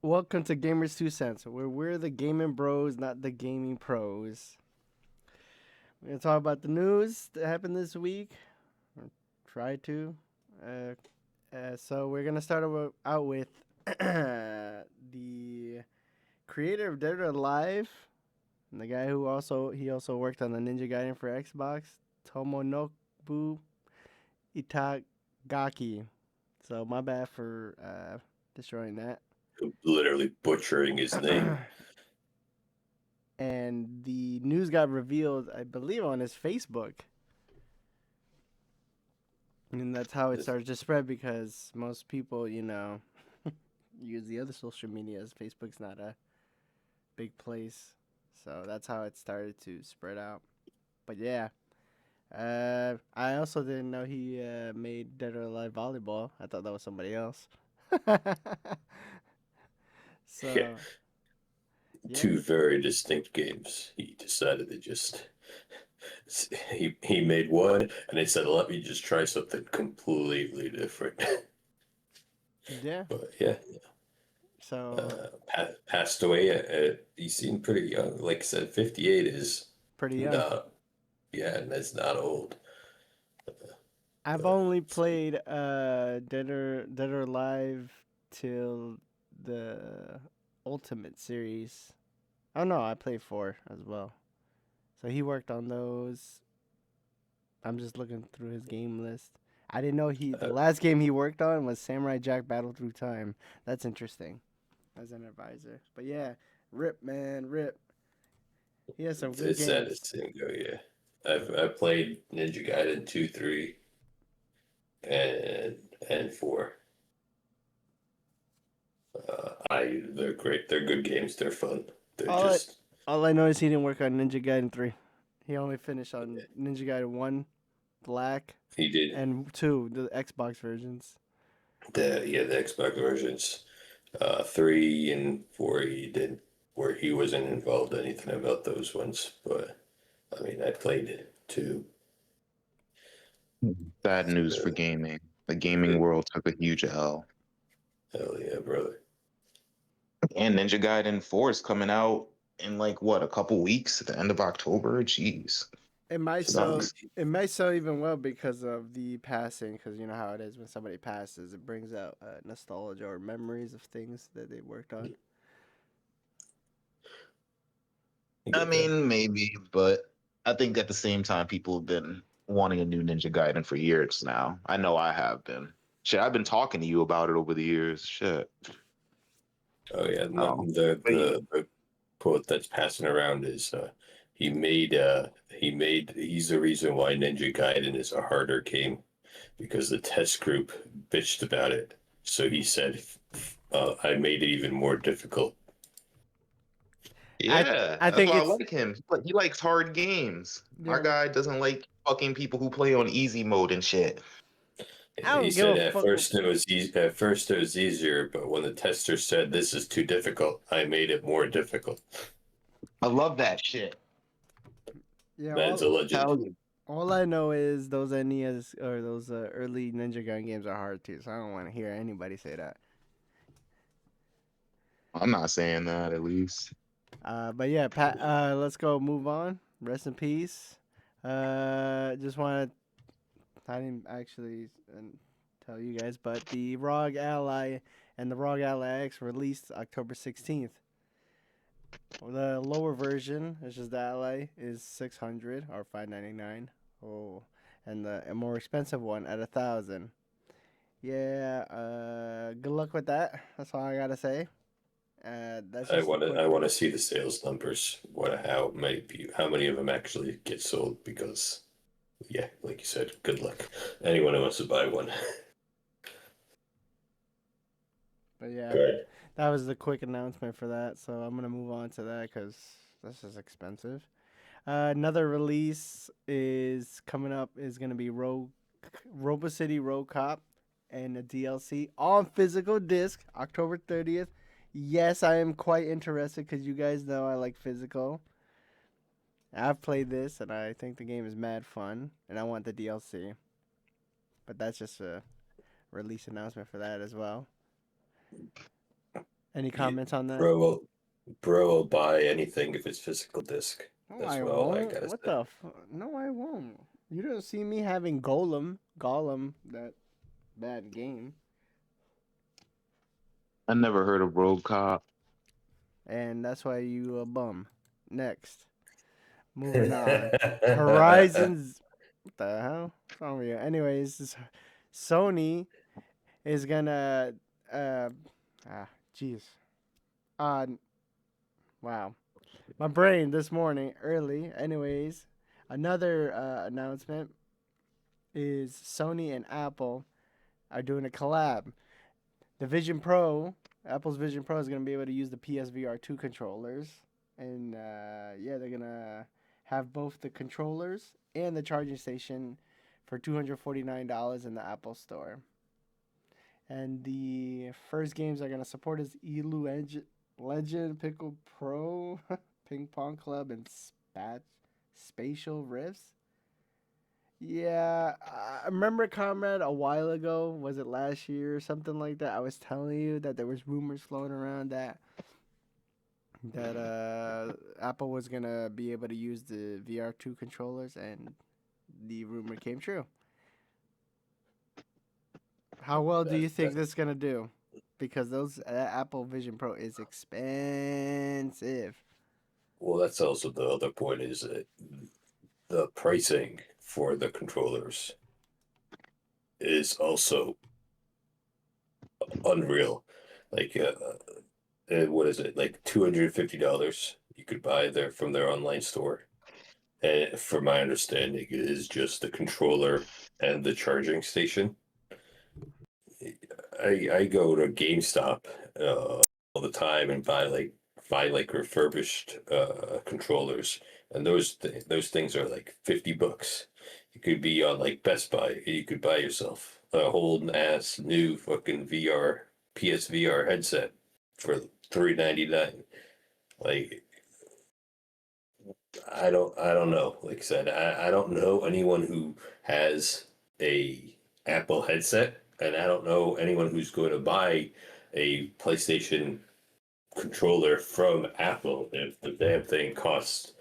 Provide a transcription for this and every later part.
Welcome to Gamers Two Cents, where we're the gaming bros, not the gaming pros. We're gonna talk about the news that happened this week, or try to. Uh, so we're gonna start out with the creator of Dead or Alive, and the guy who also worked on the Ninja Gaiden for Xbox, Tomonobu Itagaki. So my bad for destroying that. Literally butchering his name. And the news got revealed, I believe, on his Facebook. And that's how it started to spread because most people, use the other social media as Facebook's not a big place. So that's how it started to spread out. But yeah, I also didn't know he made Dead or Alive Volleyball. I thought that was somebody else. Yeah, So, yeah. two very distinct games. He decided to just he made one, and he said, "Let me just try something completely different." Yeah. But yeah, So, passed away. He seemed pretty young. Like I said, 58 is pretty young. not. Yeah, and that's not old. I've But only played Dead or Alive till the Ultimate series. Oh no, I played 4 as well. So he worked on those. I'm just looking through his game list. I didn't know the uh, last game he worked on was Samurai Jack Battle Through Time. That's interesting as an advisor. But yeah, rip man, rip. He has some good it's sad to games. see him go. Yeah, I played Ninja Gaiden 2, 3, and and 4. They're great. They're good games. They're fun. They're All I just all I know is he didn't work on Ninja Gaiden 3. He only finished on Ninja Gaiden 1 Black he did and 2 the Xbox versions. the Xbox versions, 3 and 4. He did where he wasn't involved anything about those ones. But I mean, I played it too. Bad news for Uh, gaming. The gaming world took a huge L. Hell yeah, brother. And Ninja Gaiden 4 is coming out in like what, a couple weeks at the end of October? Jeez. It might sell. Sucks. It might sell even well because of the passing. Because you know how it is when somebody passes, it brings out nostalgia or memories of things that they worked on. You I get that? mean, maybe, but I think at the same time, people have been wanting a new Ninja Gaiden for years now. I know I have been. Shit, I've been talking to you about it over the years. Shit. Oh yeah, Oh, but yeah. the quote that's passing around is he's the reason why Ninja Gaiden is a harder game because the test group bitched about it. So he said, I made it even more difficult. I Yeah, I that's think why I it's like him. He likes hard games. My yeah. guy doesn't like fucking people who play on easy mode and shit. I He don't give said a at fuck. first it was at first it was easier, but when the tester said this is too difficult, I made it more difficult. I love that shit. Yeah, Man's a legend. Hell yeah. all I know is those NES or those early Ninja Gaiden games are hard too. So I don't want to hear anybody say that. I'm not saying that at least. But yeah, Pat. Let's go. Move on. Rest in peace. Just want to. I didn't actually tell you guys, but the ROG Ally and the ROG Ally X released October 16th. The lower version, which is the Ally, is 600 or 599. Oh, and the more expensive one at 1,000. Yeah. Good luck with that. That's all I gotta say. That's just a quick. I want to see the sales numbers. How many of them actually get sold? Because yeah, like you said, good luck. Anyone who wants to buy one. But yeah, Good. that was the quick announcement for that. So I'm gonna move on to that because this is expensive. Another release is coming up is gonna be Robo City Road Cop and a DLC on physical disc, October 30th. Yes, I am quite interested because you guys know I like physical. I've played this and I think the game is mad fun, and I want the DLC. But that's just a release announcement for that as well. Any comments on that? Bro will buy anything if it's physical disc. No, That's I all I won't. gotta What say. the? No, I won't. You don't see me having Gollum, that bad game, I never heard of Rogue Cop. and that's why you a bum. Next, moving on. Horizons. What the hell? What's wrong with you? Anyways, Sony is gonna. Uh, jeez. Uh, wow. My brain this morning early. Anyways, another announcement is Sony and Apple are doing a collab. The Vision Pro, Apple's Vision Pro, is going to be able to use the PSVR 2 controllers. And yeah, they're going to have both the controllers and the charging station for $249 in the Apple Store. And the first games are going to support is Legend, Pickle Pro, Ping Pong Club, and Spatial Rifts. Yeah, I remember, Comrade, a while ago, was it last year or something like that? I was telling you that there was rumors floating around that Apple was gonna be able to use the VR2 controllers, and the rumor came true. How well do you think this is gonna do? Because those Apple Vision Pro is expensive. Well, that's also the other point is that the pricing for the controllers is also unreal. Like, what is it? Like $250 you could buy there from their online store. And from my understanding, it is just the controller and the charging station. I go to GameStop all the time and buy like refurbished controllers, and those things are like $50. You could be on like Best Buy, and you could buy yourself a whole ass new fucking PSVR headset for $399. Like, I don't know. Like I said, I don't know anyone who has a Apple headset, and I don't know anyone who's going to buy a PlayStation controller from Apple if the damn thing costs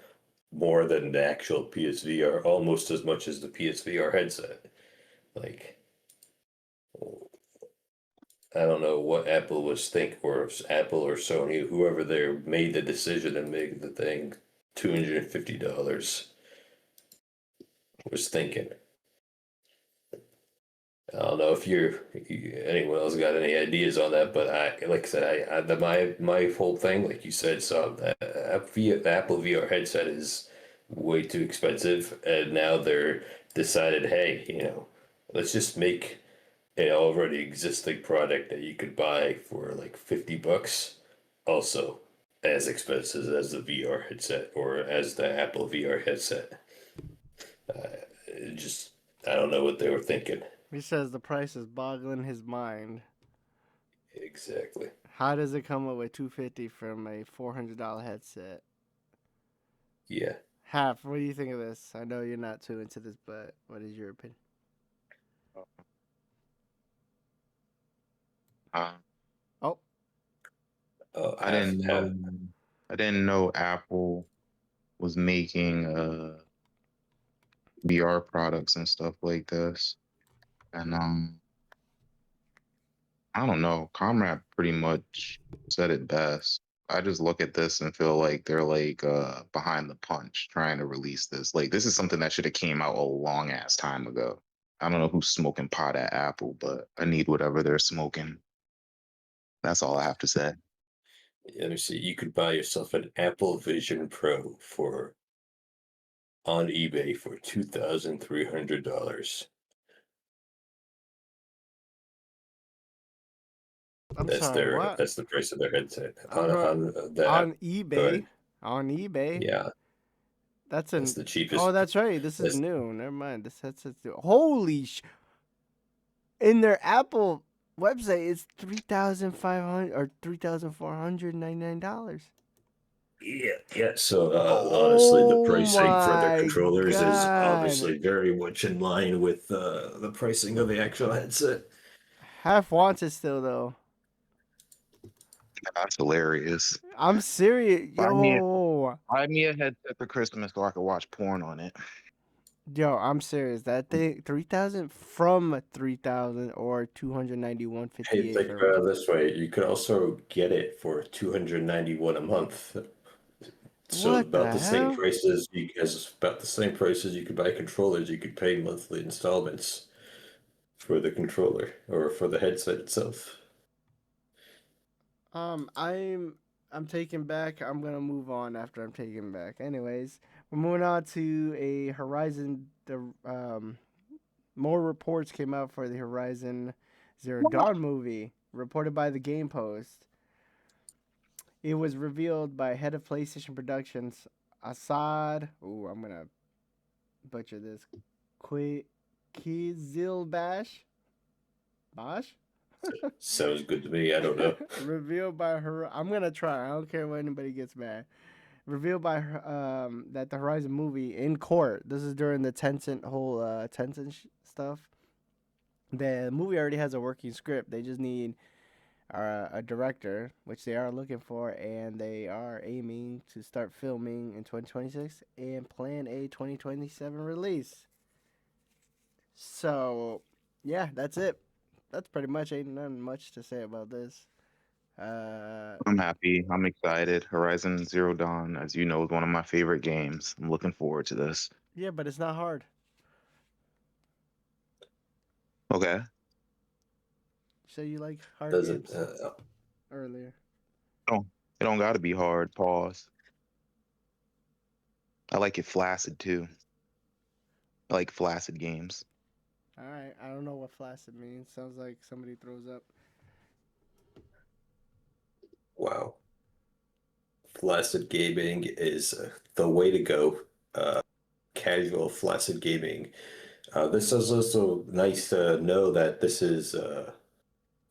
more than the actual PSVR, almost as much as the PSVR headset. Like, I don't know what Apple was thinking, or if Apple or Sony, whoever there made the decision to make the thing $250 was thinking. I don't know if anyone else got any ideas on that, but like I said, my whole thing, like you said, so the Apple VR headset is way too expensive, and now they're decided, hey, let's just make an already existing product that you could buy for like $50, also as expensive as the VR headset or as the Apple VR headset. Just I don't know what they were thinking. He says the price is boggling his mind. Exactly. How does it come up with $250 from a $400 headset? Yeah. Half, what do you think of this? I know you're not too into this, but what is your opinion? Oh, I didn't know. I didn't know Apple was making VR products and stuff like this. And I don't know. Comrade pretty much said it best. I just look at this and feel like they're like behind the punch trying to release this. Like this is something that should have came out a long ass time ago. I don't know who's smoking pot at Apple, but I need whatever they're smoking. That's all I have to say. Let me see. You could buy yourself an Apple Vision Pro on eBay for $2,300. I'm sorry, what? That's the price of their headset On eBay. On eBay. Yeah, That's the cheapest. Oh, that's right. This is new. Never mind. This headset's new. Holy In their Apple website, it's $3,500 or $3,499. Yeah. So honestly, the pricing for the my controllers is God. obviously very much in line with the pricing of the actual headset. Half wants it still, though. That's hilarious. I'm serious, Buy me yo. buy me a headset for Christmas so I can watch porn on it. Yo, I'm serious. That thing, 3,000 from 3,000 or Hey, 291.58 think for. about it this way: you could also get it for 291 a month. So What about the the same hell? prices as about the same prices you could buy controllers. You could pay monthly installments for the controller or for the headset itself. I'm taking back. I'm gonna move on after I'm taking back. Anyways, we're moving on to a Horizon. The more reports came out for the Horizon Zero Dawn movie, reported by the Game Post. It was revealed by head of PlayStation Productions, Assad. Ooh, I'm gonna butcher this. Kizilbash. Bash. Sounds good to me. I don't know. Revealed by her. I'm gonna try. I don't care what anybody gets mad. Revealed by that the Horizon movie in court. This is during the Tencent whole Tencent stuff. The movie already has a working script. They just need a director, which they are looking for, and they are aiming to start filming in 2026 and plan a 2027 release. So, yeah, that's it. That's pretty much ain't nothing much to say about this. Uh, I'm happy. I'm excited. Horizon Zero Dawn, as you know, is one of my favorite games. I'm looking forward to this. yeah, but it's not hard. Okay. You say you like hard Doesn't games earlier. It don't gotta be hard. Pause. I like it flaccid too. I like flaccid games. All right, I don't know what flaccid means. Sounds like somebody throws up. wow. Flaccid gaming is the way to go. Uh, Casual flaccid gaming. This is also nice to know that this is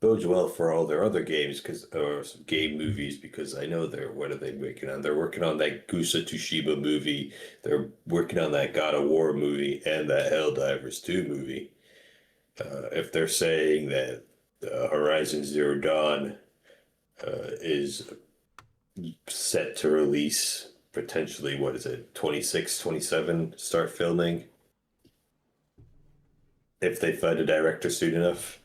bodes well for all their other games because or some game movies because I know they're what are they working on? They're working on that Gusa Tsushima movie. They're working on that God of War movie and that Helldivers 2 movie. If they're saying that Horizon Zero Dawn is set to release potentially, what is it, 26, 27, start filming if they find a director soon enough.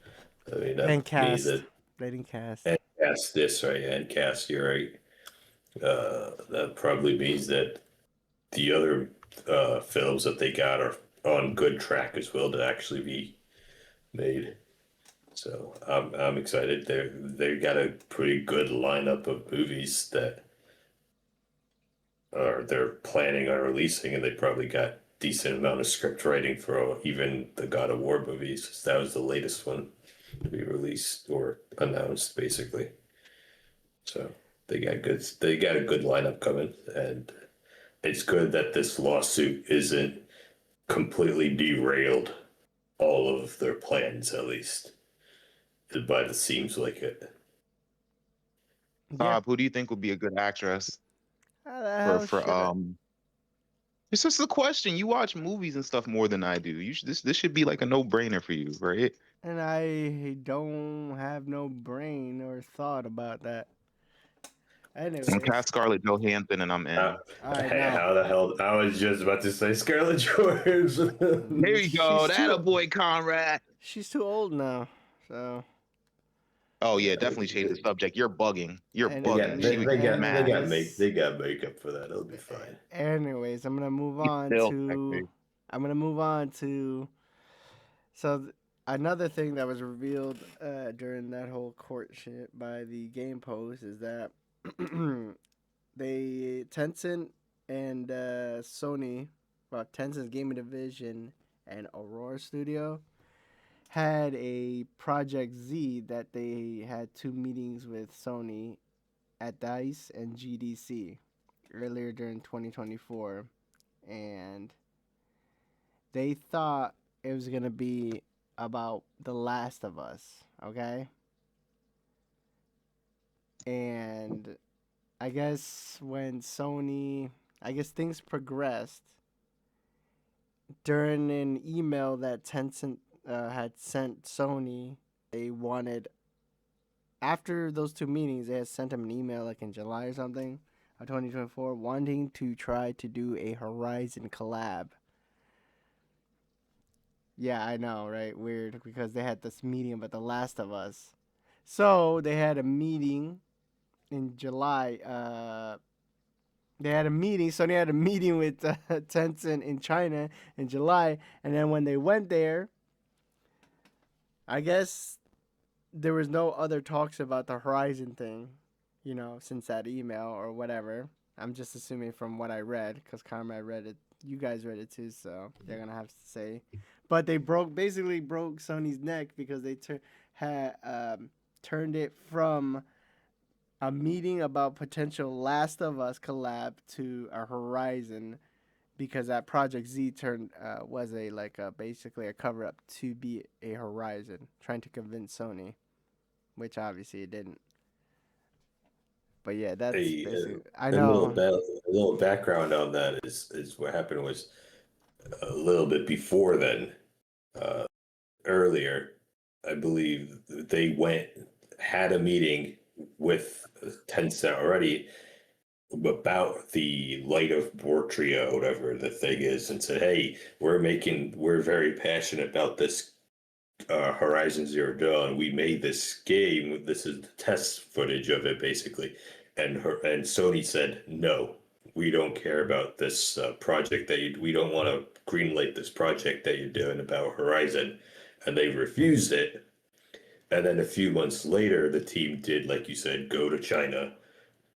I mean, And that means cast. that They didn't cast. and cast this right and cast you're right. That probably means that the other films that they got are on good track as well to actually be made. So I'm excited. They got a pretty good lineup of movies that are they're planning on releasing, and they probably got decent amount of script writing for even the God of War movies. That was the latest one to be released or announced, basically. So they got a good lineup coming, and it's good that this lawsuit isn't completely derailed all of their plans, at least by the seems like it. Yeah. Who do you think would be a good actress How the for hell should I? It's just a question. You watch movies and stuff more than I do. This should be like a no-brainer for you, right? And I don't have no brain or thought about that. And Anyways, cast Scarlett Johansson and I'm Uh, in. all right, hey, now how the hell? I was just about to say Scarlett There Johansson. you go. she's That a too boy, Conrad. she's too old now. So Oh yeah, yeah. definitely change the subject. You're bugging. You're bugging. She would get mad. Anyways, they got makeup for that. It'll be fine. anyways, I'm gonna move He's on still to. sexy. I'm gonna move on to. So another thing that was revealed during that whole court shit by the Game Post is that they Tencent and Sony, well, Tencent's gaming division and Aurora Studio had a Project Z that they had two meetings with Sony at DICE and GDC earlier during 2024, and they thought it was gonna be about The Last of Us, okay? And I guess I guess things progressed during an email that Tencent had sent Sony. They wanted after those two meetings, they had sent him an email like in July or something of 2024, wanting to try to do a Horizon collab. Yeah, I know, right? Weird because they had this meeting about The Last of Us. So they had a meeting in July. They had a meeting. Sony had a meeting with Tencent in China in July, and then when they went there, I guess there was no other talks about the Horizon thing, since that email or whatever. I'm just assuming from what I read, because Conrad read it. You guys read it too, so they're gonna have to say. But they basically broke Sony's neck because they had turned it from a meeting about potential Last of Us collab to a Horizon because that Project Z was basically a cover up to be a Horizon, trying to convince Sony, which obviously it didn't. But yeah, that's A, basically. I a little know. a little background on that is what happened was a little bit before then. Uh, Earlier, I believe they had a meeting with Tencent already about the Light of Bortria, whatever the thing is, and said, "Hey, we're very passionate about this Horizon Zero Dawn. We made this game. This is the test footage of it, basically." And Sony said, "No, we don't care about this project we don't want to greenlight this project that you're doing about Horizon," and they refused it. And then a few months later, the team did, like you said, go to China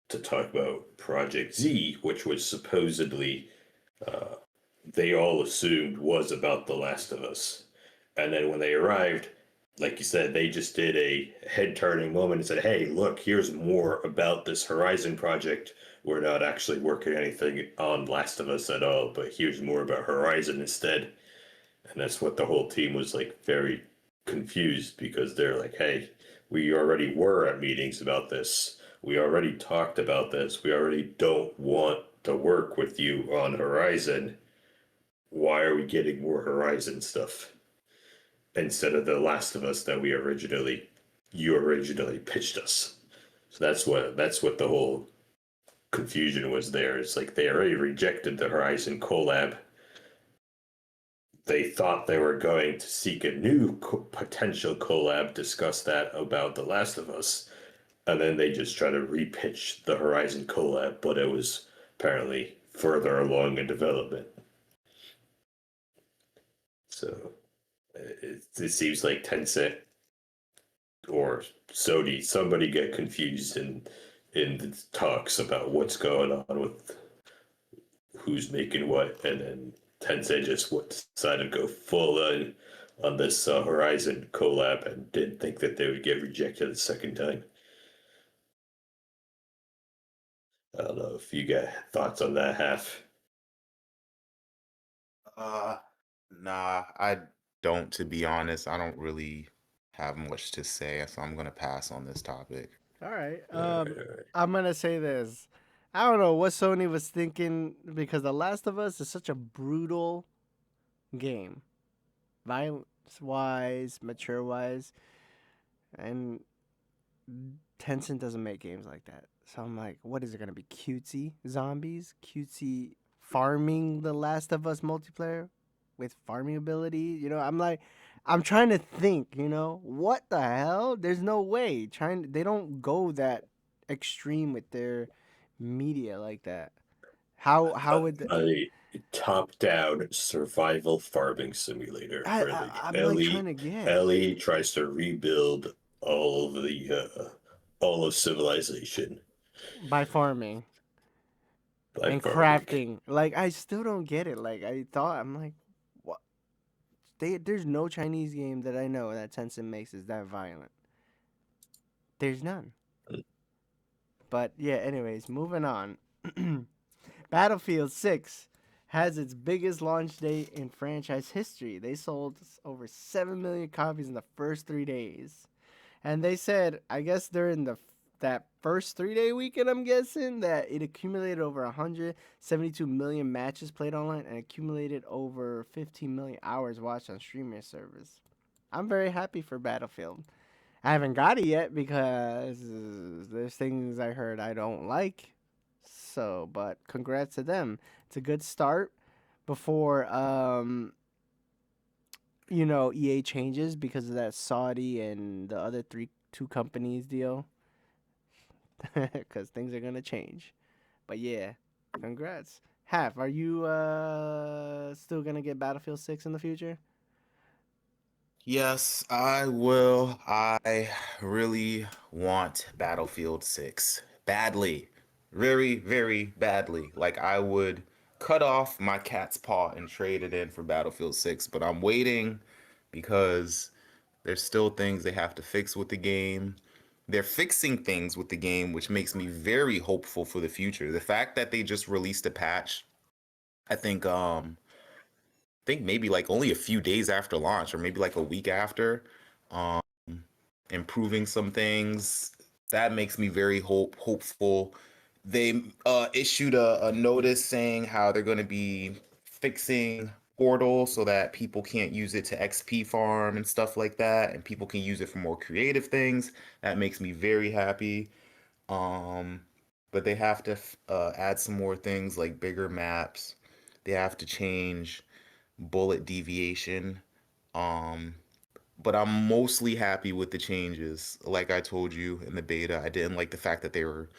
to talk about Project Z, which was supposedly uh, they all assumed was about The Last of Us. And then when they arrived, like you said, they just did a head turning moment and said, "Hey, look, here's more about this Horizon project. We're not actually working anything on Last of Us at all, but here's more about Horizon instead." And that's what the whole team was like very confused because they're like, "Hey, we already were at meetings about this. We already talked about this. We already don't want to work with you on Horizon. Why are we getting more Horizon stuff instead of the Last of Us that you originally pitched us?" So that's what the whole confusion was there. It's like they already rejected the Horizon collab. They thought they were going to seek a new potential collab, discuss that about The Last of Us, and then they just try to repitch the Horizon collab, but it was apparently further along in development. So it seems like Tencent or Sony, somebody get confused in the talks about what's going on with who's making what, and then Tencent just decided to go full on this Horizon collab and didn't think that they would get rejected the second time. I don't know if you got thoughts on that half. Uh, nah, I don't, to be honest. I don't really have much to say, so I'm gonna pass on this topic. All right. All right, all right. I'm gonna say this. I don't know what Sony was thinking because The Last of Us is such a brutal game, violence wise, mature wise, and Tencent doesn't make games like that. So I'm like, what is it gonna be? Cutesy zombies, cutesy farming The Last of Us multiplayer with farming ability. I'm like, I'm trying to think. What the hell? There's no way. They don't go that extreme with their media like that. How would A top-down survival farming simulator where I'm like trying to get Ellie tries to rebuild all of civilization by farming by and farming. crafting? Like I still don't get it. Like I'm like, what? There's no Chinese game that I know that Tencent makes is that violent. There's none. But yeah, anyways, moving on. Battlefield 6 has its biggest launch day in franchise history. They sold over 7 million copies in the first 3 days. And they said, I guess during that first 3-day weekend, I'm guessing that it accumulated over 172 million matches played online and accumulated over 15 million hours watched on streaming service. I'm very happy for Battlefield. I haven't got it yet because there's things I heard I don't like. So, but congrats to them. It's a good start before EA changes because of that Saudi and the other two companies deal. Because things are gonna change. But yeah, congrats. Half, are you still gonna get Battlefield 6 in the future? Yes, I will. I really want Battlefield 6 badly. Very, very badly. Like, I would cut off my cat's paw and trade it in for Battlefield 6, but I'm waiting because there's still things they have to fix with the game. They're fixing things with the game, which makes me very hopeful for the future. The fact that they just released a patch, I think maybe like only a few days after launch, or maybe like a week after, um, improving some things. That makes me very hopeful. They issued a notice saying how they're going to be fixing Portal so that people can't use it to XP farm and stuff like that, and people can use it for more creative things. That makes me very happy. Um, but they have to add some more things like bigger maps. They have to change bullet deviation. Um, but I'm mostly happy with the changes. Like I told you in the beta, I didn't like the fact that they were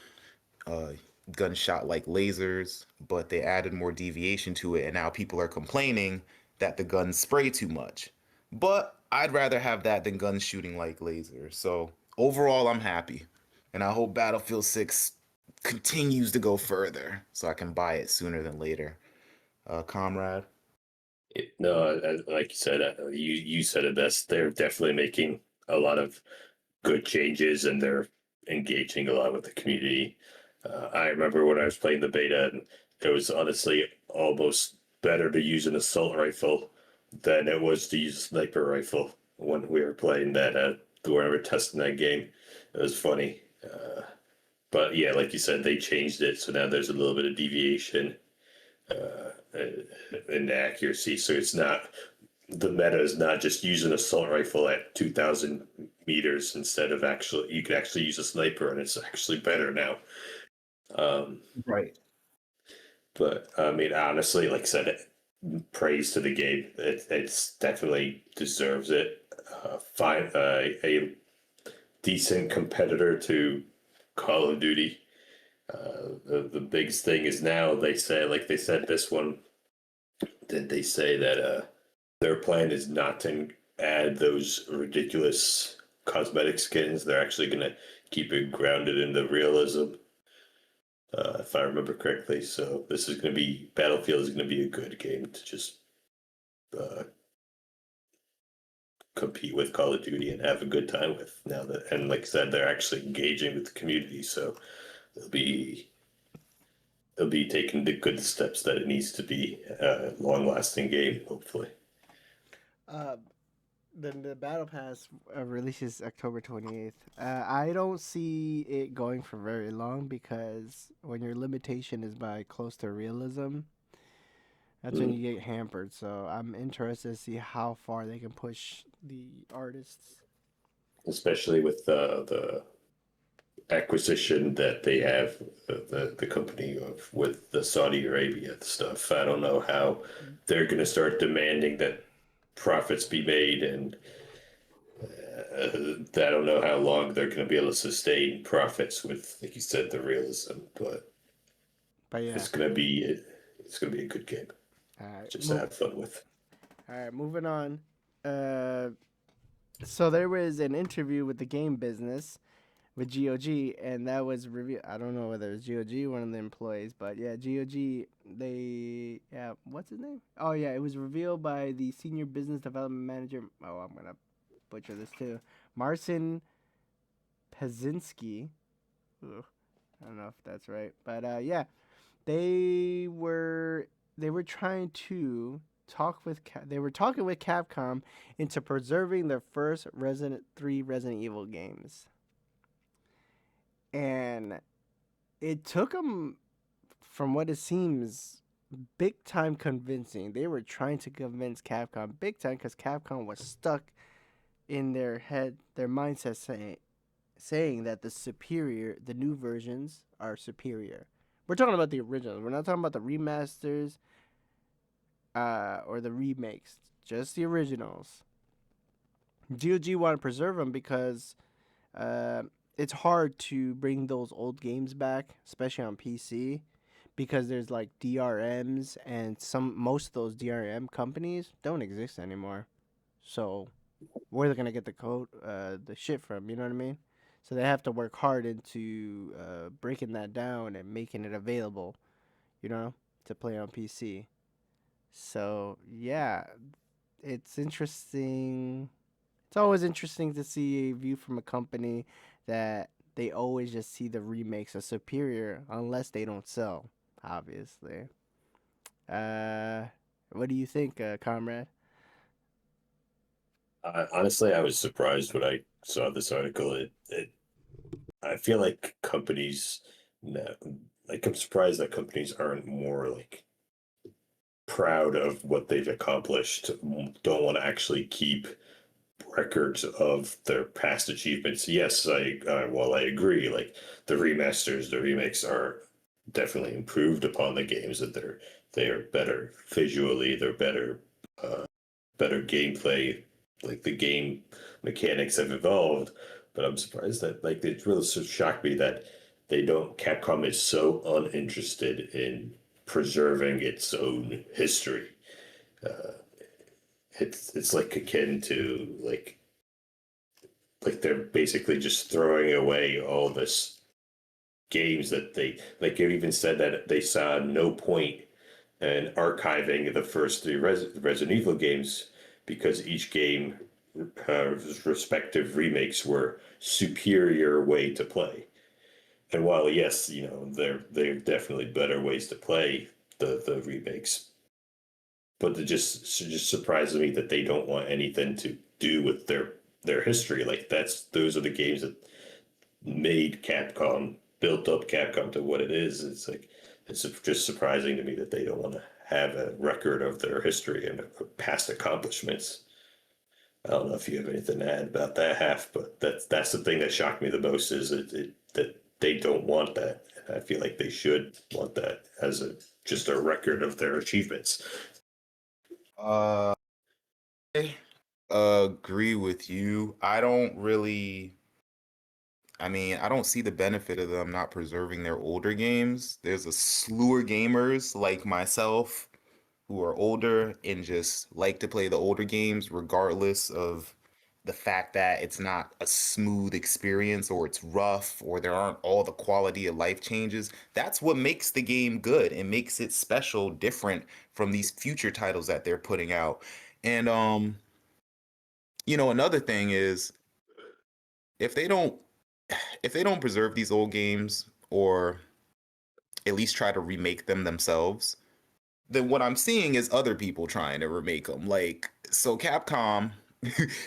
uh, gunshot like lasers, but they added more deviation to it, and now people are complaining that the guns spray too much. But I'd rather have that than guns shooting like lasers. So overall, I'm happy, and I hope Battlefield 6 continues to go further so I can buy it sooner than later. Comrade. No, like you said, you said it best. They're definitely making a lot of good changes, and they're engaging a lot with the community. I remember when I was playing the beta, and it was honestly almost better to use an assault rifle than it was to use a sniper rifle when we were playing that. When we were testing that game, it was funny. But yeah, like you said, they changed it, so now there's a little bit of deviation in accuracy. So it's not, the meta is not just use an assault rifle at 2,000 meters instead of actually, you can actually use a sniper, and it's actually better now. Right. But I mean, honestly, like I said, praise to the game. It's definitely deserves it. Fine, a decent competitor to Call of Duty. The biggest thing is now they say, like they said this one, did they say that their plan is not to add those ridiculous cosmetic skins. They're actually going to keep it grounded in the realism, if I remember correctly. So this is going to be, Battlefield is going to be a good game to just uh, compete with Call of Duty and have a good time with now that, and like I said, they're actually engaging with the community. So they'll be taking the good steps that it needs to be a long lasting game, hopefully. Uh, the Battle Pass releases October 28th. I don't see it going for very long because when your limitation is by close to realism, that's when you get hampered. So I'm interested to see how far they can push the artists. Especially with the acquisition that they have, the company of with the Saudi Arabia stuff. I don't know how they're going to start demanding that profits be made, and I don't know how long they're going to be able to sustain profits with, like you said, the realism. But But yeah, it's going to be a good game all right, just to have fun with. all right, moving on. So there was an interview with the game business with GOG, and that was revealed. I don't know whether it's GOG, one of the employees, but yeah, GOG. What's his name? Oh yeah, it was revealed by the senior business development manager. Oh, I'm gonna butcher this too. Marcin Pazinski. Ugh, I don't know if that's right, but yeah, they were trying to they were talking with Capcom into preserving their first Resident Evil games. And it took them, from what it seems, big time convincing. They were trying to convince Capcom big time because Capcom was stuck in their head, their mindset saying that the new versions are superior. We're talking about the originals. We're not talking about the remasters or the remakes. Just the originals. GOG want to preserve them because it's hard to bring those old games back, especially on PC, because there's like DRMs and most of those DRM companies don't exist anymore. So where they're gonna get the shit from? You know what I mean? So they have to work hard into breaking that down and making it available. You know, to play on PC. So yeah, it's interesting. It's always interesting to see a view from a company that they always just see the remakes as superior unless they don't sell, obviously. Uh, what do you think, comrade? Honestly, I was surprised when I saw this article. I feel like companies, no, like I'm surprised that companies aren't more like proud of what they've accomplished. Don't want to actually keep records of their past achievements. Yes, I agree. Like the remasters, the remakes are definitely improved upon the games. That they are better visually. They're better gameplay. Like the game mechanics have evolved. But I'm surprised that like it really shocked me that they don't. Capcom is so uninterested in preserving its own history. Uh, it's like akin to like they're basically just throwing away all this games that they like. It even said that they saw no point in archiving the first three Resident Evil games because each game respective remakes were superior way to play. And while yes, they're definitely better ways to play the remakes, but it just surprises me that they don't want anything to do with their history. Like those are the games that made Capcom, built up Capcom to what it is. It's like it's just surprising to me that they don't want to have a record of their history and past accomplishments. I don't know if you have anything to add about that half, but that's the thing that shocked me the most is that they don't want that. And I feel like they should want that as just a record of their achievements. Uh, I agree with you. I don't see the benefit of them not preserving their older games. There's a slew of gamers like myself who are older and just like to play the older games, regardless of the fact that it's not a smooth experience or it's rough or there aren't all the quality of life changes. That's what makes the game good and makes it special, different from these future titles that they're putting out. And another thing is if they don't if they don't preserve these old games or at least try to remake them themselves, then what I'm seeing is other people trying to remake them. Like, so Capcom,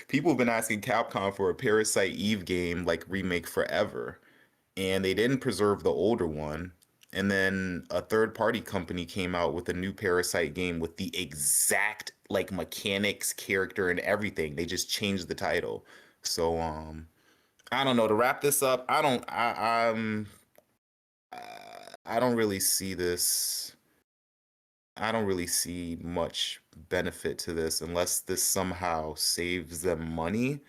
people have been asking Capcom for a Parasite Eve game like remake forever, and they didn't preserve the older one. And then a third party company came out with a new Parasite game with the exact like mechanics, character, and everything. They just changed the title. So I don't know. To wrap this up, I don't really see this. I don't really see much benefit to this unless this somehow saves them money.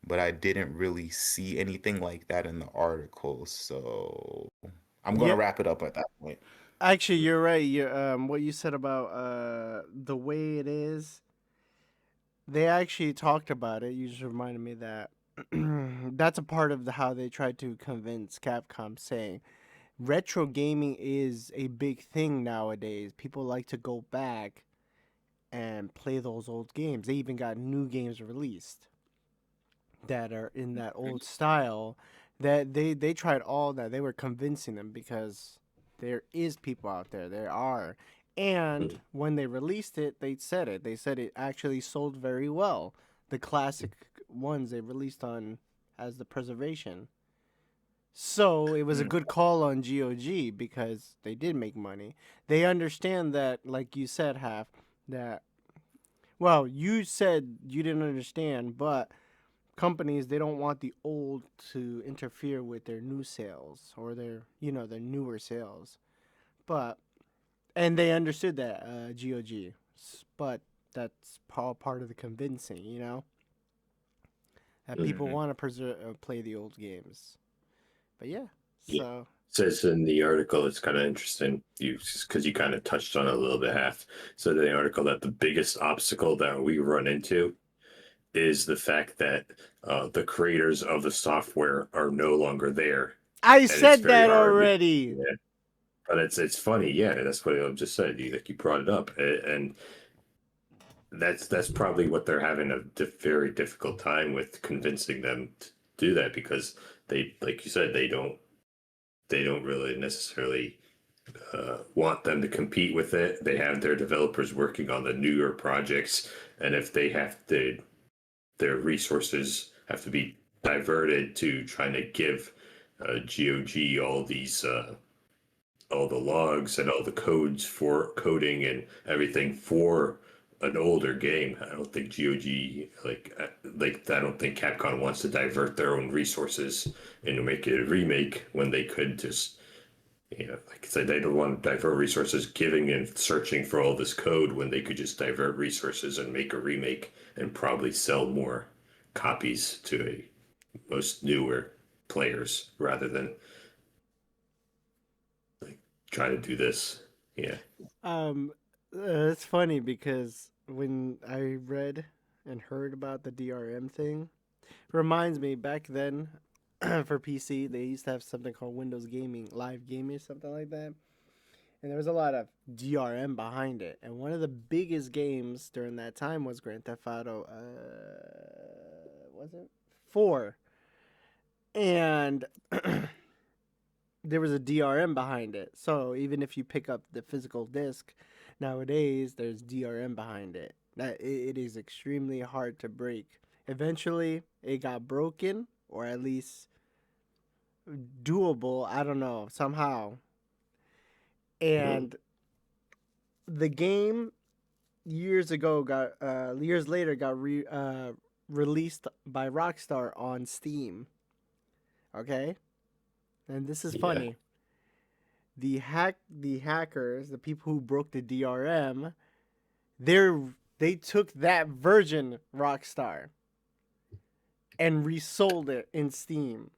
But I didn't really see anything like that in the article, so I'm gonna Yeah, wrap it up at that point. actually, you're right. What you said about the way it is, they actually talked about it. You just reminded me that that's a part of how they tried to convince Capcom, saying retro gaming is a big thing nowadays. People like to go back and play those old games. They even got new games released that are in that old style. That they tried all that. They were convincing them because there is people out there. There are. And when they released it, they said it. They said it actually sold very well. The classic ones they released on as the preservation. So it was a Mm. good call on GOG because they did make money. They understand that, like you said, half that. Well, you said you didn't understand, but companies, they don't want the old to interfere with their new sales or their, their newer sales. But and they understood that, GOG, but that's all part of the convincing, that people Mhm. want to play the old games. But yeah, Yeah. so Says in the article, it's kind of interesting, because you kind of touched on it a little bit half. So in the article that the biggest obstacle that we run into is the fact that the creators of the software are no longer there, I and it's said very that hard. already. Yeah, but it's funny. Yeah, that's what I just said. Like you brought it up, and that's probably what they're having a very difficult time with convincing them to do that, because they, like you said, they don't really necessarily want them to compete with it. They have their developers working on the newer projects, and if they have to, their resources have to be diverted to trying to give GOG all the logs and all the codes for coding and everything for an older game. I don't think GOG I don't think Capcom wants to divert their own resources and to make it a remake when they could just, like I said, they don't want to divert resources giving and searching for all this code when they could just divert resources and make a remake and probably sell more copies to a most newer players rather than like try to do this. Yeah. Um, it's funny because when I read and heard about the DRM thing, reminds me back then for PC they used to have something called Windows Gaming Live Gaming or something like that, and there was a lot of DRM behind it. And one of the biggest games during that time was Grand Theft Auto. Was it 4? And there was a DRM behind it. So even if you pick up the physical disc nowadays, there's DRM behind it. That it is extremely hard to break. Eventually, it got broken, or at least doable. I don't know, somehow. And the game years later got released by Rockstar on Steam. Okay, and this is Yeah. funny. The hackers, the people who broke the DRM, they took that version Rockstar and resold it in Steam.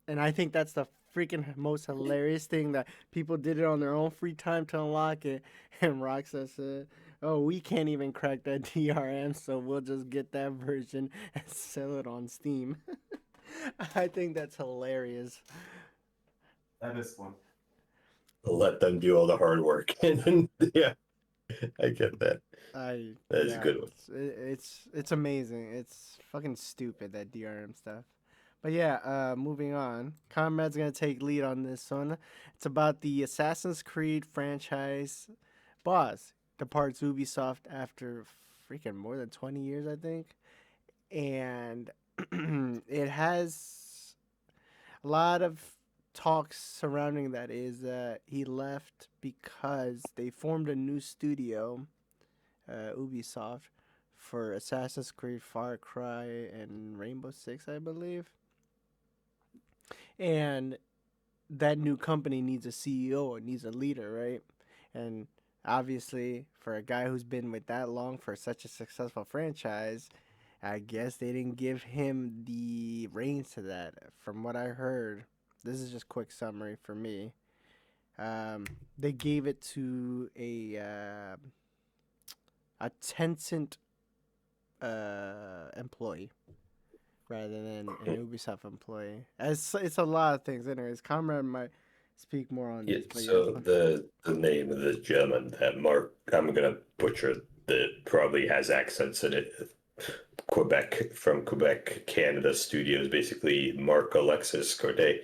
And I think that's the freaking most hilarious thing, that people did it on their own free time to unlock it, and Rockstar said, "Oh, we can't even crack that DRM, so we'll just get that version and sell it on Steam." I think that's hilarious. That is fun. Let them do all the hard work. And then, yeah, I get that. That is a good one. It's amazing. It's fucking stupid, that DRM stuff. But yeah, moving on. Comrade's gonna take lead on this one. It's about the Assassin's Creed franchise boss departs Ubisoft after freaking more than 20 years, I think. And it has a lot of talks surrounding that, is that he left because they formed a new studio, Ubisoft, for Assassin's Creed, Far Cry, and Rainbow Six, I believe. And that new company needs a CEO, it needs a leader, right? And obviously, for a guy who's been with that long for such a successful franchise, I guess they didn't give him the reins to that. From what I heard, this is just quick summary for me. They gave it to a Tencent employee rather than an Ubisoft employee. It's a lot of things. Anyways, Comrade might speak more on Yeah, this. But so yeah. the name of the gentleman that Mark, I'm gonna butcher, that probably has accents in it. From Quebec, Canada studios, basically Mark Alexis Corday.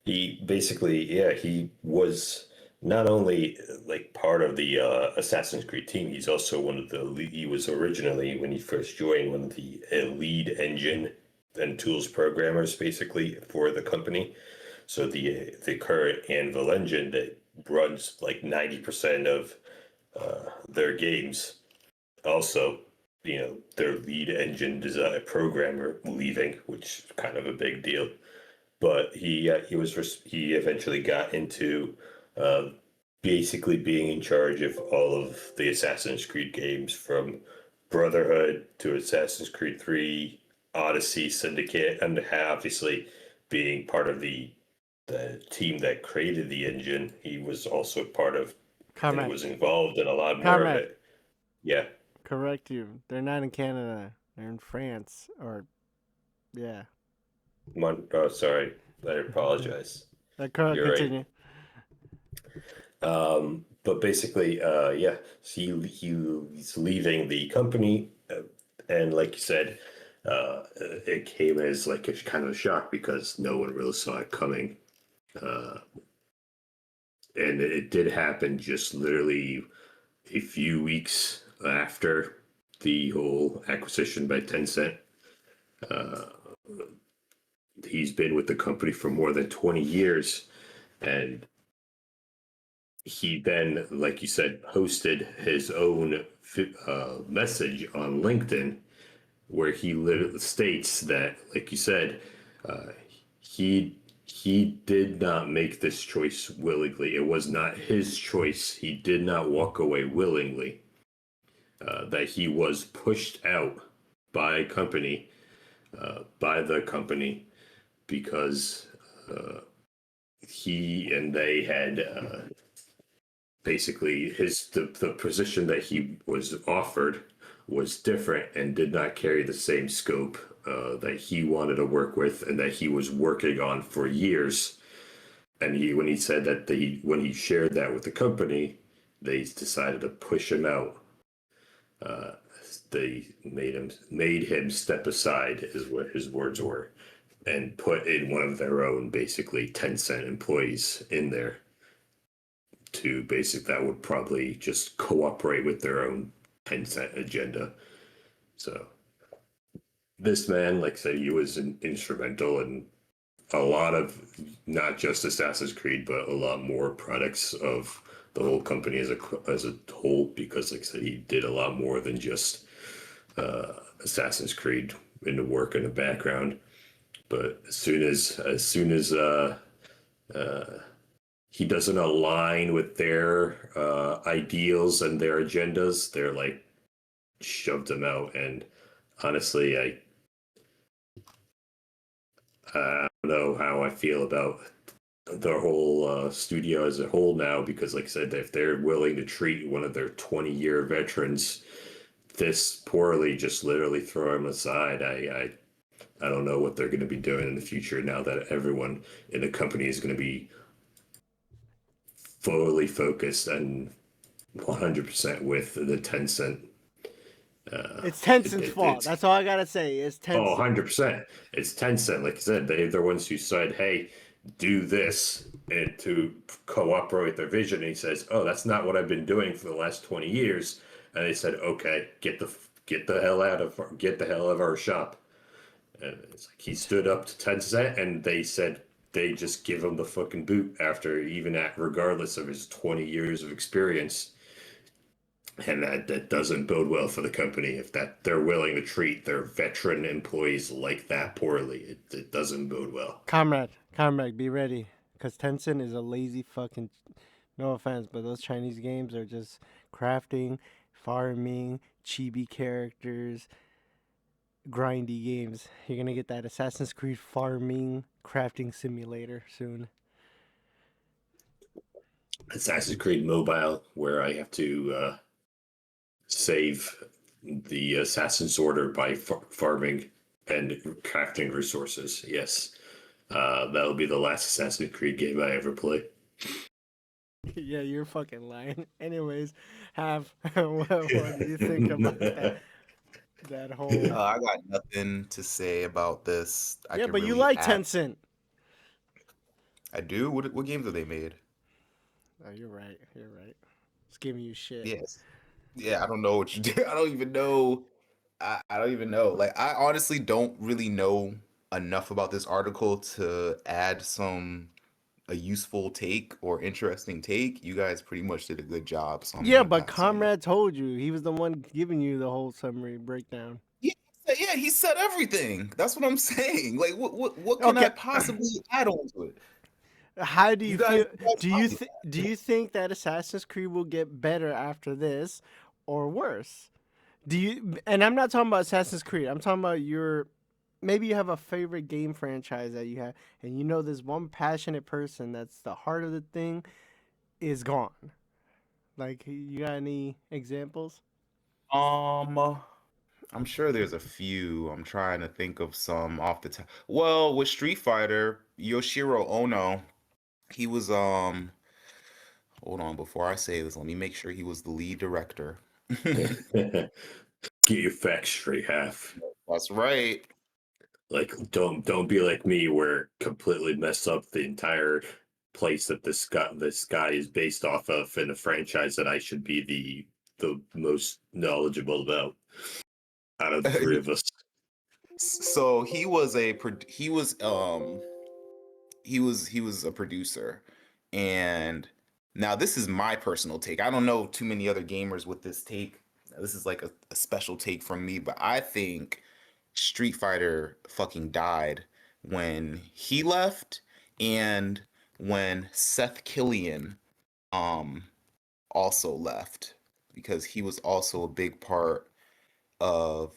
He basically, yeah, he was not only like part of the Assassin's Creed team, he's also one of the he was originally, when he first joined, one of the lead engine and tools programmers basically for the company. So the current Anvil engine that runs like 90% of their games also their lead engine design programmer leaving, which is kind of a big deal. But he eventually got into uh, basically being in charge of all of the Assassin's Creed games, from Brotherhood to Assassin's Creed 3, Odyssey, Syndicate, and obviously being part of the team that created the engine. He was also part of and Comrade, was involved in a lot more of comrade, it. Yeah. correct you. They're not in Canada. They're in France. Or yeah. Oh, sorry. I apologize. You're right. Continue. But basically, yeah, so he's leaving the company, and like you said, it came as like a kind of a shock because no one really saw it coming, uh, and it did happen just literally a few weeks after the whole acquisition by Tencent. Uh, he's been with the company for more than 20 years, and he then, like you said, posted his own message on LinkedIn where he literally states that, like you said, uh, he did not make this choice willingly. It was not his choice. He did not walk away willingly. That he was pushed out by the company, because he and they had basically the position that he was offered was different and did not carry the same scope that he wanted to work with and that he was working on for years. And when he said that when he shared that with the company, they decided to push him out. Uh, they made him step aside, is what his words were, and put in one of their own, basically Tencent employees in there to that would probably just cooperate with their own Tencent agenda. So this man, like I said, he was instrumental in a lot of not just Assassin's Creed, but a lot more products of the whole company as a whole. Because, like I said, he did a lot more than just Assassin's Creed in the work in the background. But as soon as he doesn't align with their ideals and their agendas, they're like shoved him out. And honestly, I don't know how I feel about the whole studio as a whole now, because, like I said, if they're willing to treat one of their 20-year veterans this poorly, just literally throw him aside, I don't know what they're going to be doing in the future now that everyone in the company is going to be fully focused and 100% with the Tencent. It's Tencent's fault. That's all I gotta say. It's Tencent. 100%. It's Tencent. Like I said, they're the ones who said, hey, do this, and to cooperate with their vision. And he says, oh, that's not what I've been doing for the last 20 years. And they said, okay, get the hell out of our shop. And it's like he stood up to Tencent, and they said they just give him the fucking boot regardless of his 20 years of experience. And that doesn't bode well for the company if they're willing to treat their veteran employees like that poorly. It doesn't bode well. Comrade, be ready, because Tencent is a lazy fucking. No offense, but those Chinese games are just crafting, farming, chibi characters, grindy games. You're gonna get that Assassin's Creed farming, crafting simulator soon. Assassin's Creed Mobile, where I have to save the Assassin's Order by farming and crafting resources. Yes, that'll be the last Assassin's Creed game I ever play. Yeah, you're fucking lying. Anyways, what do you think about that whole? I got nothing to say about this. Yeah, but you like Tencent. I do. What games have they made? Oh, you're right. It's giving you shit. Yes. Yeah, I don't know what you do. I don't even know. I don't even know. Like, I honestly don't really know enough about this article to add some a useful take or interesting take, you guys pretty much did a good job. So I'm Yeah, gonna but pass on that. Comrade told you. He was the one giving you the whole summary breakdown. Yeah, he said everything. That's what I'm saying. Like, what can I Okay. possibly add on to it? How do You you guys, feel? you guys got me. Do you think that Assassin's Creed will get better after this or worse? Do you and I'm not talking about Assassin's Creed. I'm talking about your maybe you have a favorite game franchise that you have and you know this one passionate person that's the heart of the thing is gone. Like you got any examples? Um, I'm sure there's a few. I'm trying to think of some off the top. Well, with Street Fighter, Yoshiro Ono, he was hold on, before I say this, let me make sure he was the lead director. Get your facts straight, half. That's right. Like, don't be like me, where completely mess up the entire place that this guy is based off of in a franchise that I should be the most knowledgeable about out of the three of us. So he was a producer, and now this is my personal take. I don't know too many other gamers with this take. This is like a special take from me, but I think Street Fighter fucking died when he left and when Seth Killian um also left, because he was also a big part of